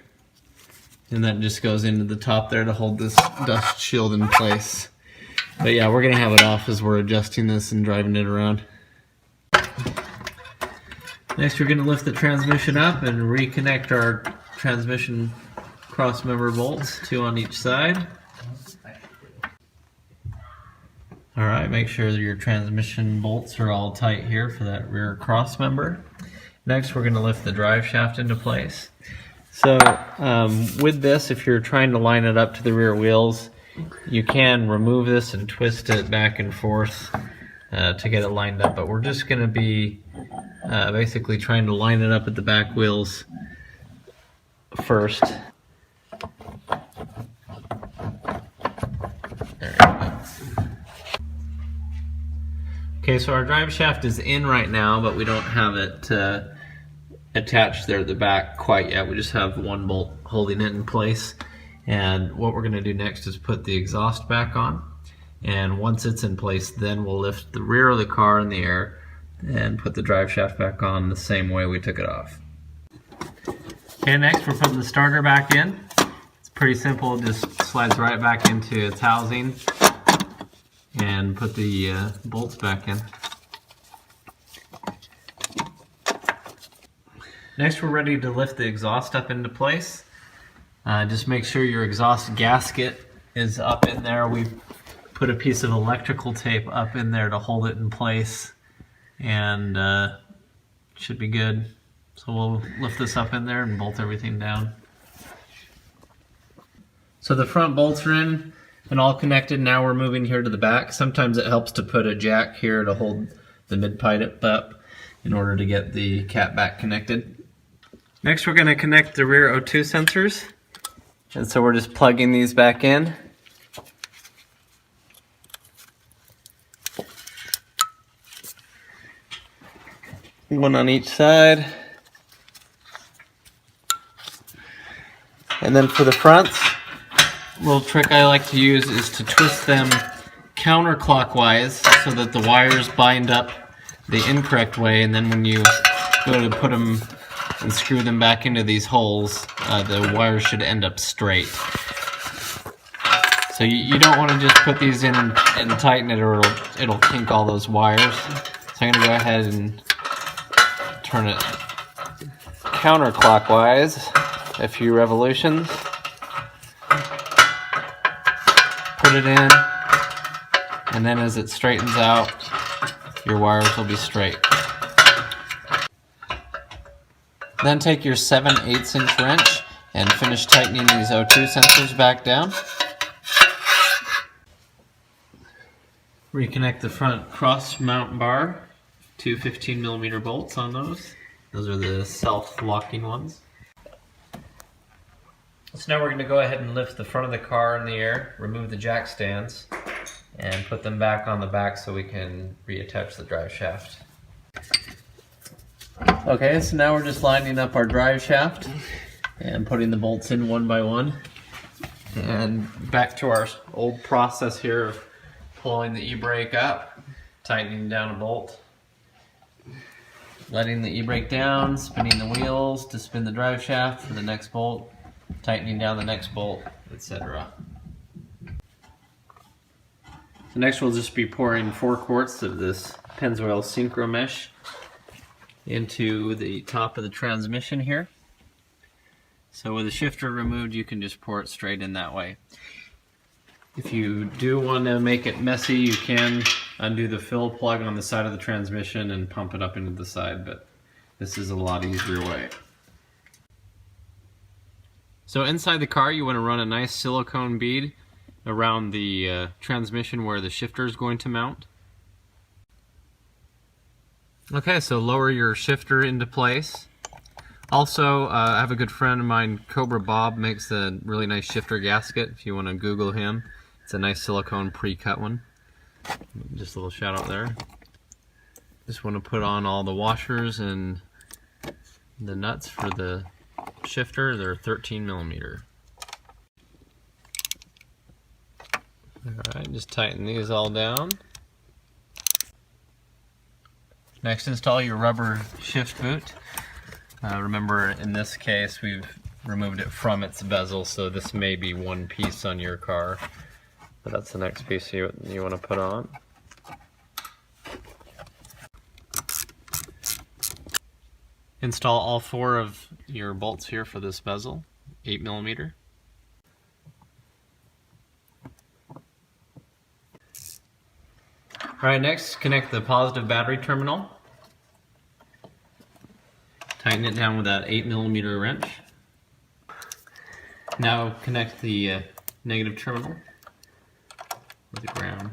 and that just goes into the top there to hold this dust shield in place. But yeah, we're going to have it off as we're adjusting this and driving it around. Next, we're going to lift the transmission up and reconnect our transmission cross member bolts, 2 on each side. Alright, make sure that your transmission bolts are all tight here for that rear cross member. Next, we're going to lift the drive shaft into place. So with this, if you're trying to line it up to the rear wheels, you can remove this and twist it back and forth to get it lined up, but we're just going to be basically trying to line it up at the back wheels first. There we go. Okay, so our drive shaft is in right now, but we don't have it attached there at the back quite yet. We just have one bolt holding it in place. And what we're going to do next is put the exhaust back on, and once it's in place, then we'll lift the rear of the car in the air and put the drive shaft back on the same way we took it off. Okay, next we're putting the starter back in. It's pretty simple, it just slides right back into its housing, and put the bolts back in. Next, we're ready to lift the exhaust up into place. Just make sure your exhaust gasket is up in there. We've put a piece of electrical tape up in there to hold it in place, and should be good. So we'll lift this up in there and bolt everything down. So the front bolts are in and all connected. Now we're moving here to the back. Sometimes it helps to put a jack here to hold the mid-pipe up in order to get the cap back connected. Next, we're going to connect the rear O2 sensors. And so we're just plugging these back in. One on each side. And then for the fronts, a little trick I like to use is to twist them counterclockwise so that the wires bind up the incorrect way, and then when you go to put them and screw them back into these holes, the wires should end up straight. So you don't want to just put these in and tighten it, or it'll kink all those wires. So I'm going to go ahead and turn it counterclockwise a few revolutions. Put it in, and then as it straightens out, your wires will be straight. Then take your 7/8 inch wrench and finish tightening these O2 sensors back down. Reconnect the front cross mount bar, two 15mm bolts on those. Those are the self-locking ones. So now we're going to go ahead and lift the front of the car in the air, remove the jack stands, and put them back on the back so we can reattach the drive shaft. Okay, so now we're just lining up our drive shaft and putting the bolts in one by one. And back to our old process here of pulling the e-brake up, tightening down a bolt, letting the e-brake down, spinning the wheels to spin the drive shaft for the next bolt, tightening down the next bolt, etc. So next we'll just be pouring 4 quarts of this Pennzoil Synchro Mesh into the top of the transmission here. So with the shifter removed, you can just pour it straight in that way. If you do want to make it messy, you can undo the fill plug on the side of the transmission and pump it up into the side, but this is a lot easier way. So inside the car, you want to run a nice silicone bead around the transmission where the shifter is going to mount. Okay, so lower your shifter into place. Also, I have a good friend of mine, Cobra Bob, makes a really nice shifter gasket. If you want to Google him, it's a nice silicone pre-cut one. Just a little shout out there. Just want to put on all the washers and the nuts for the shifter. They're 13mm. Alright, just tighten these all down. Next, install your rubber shift boot. Remember, in this case, we've removed it from its bezel, so this may be one piece on your car, but that's the next piece you want to put on. Install all 4 of your bolts here for this bezel, 8mm. Alright, next connect the positive battery terminal. Tighten it down with that 8mm wrench. Now connect the negative terminal with the ground.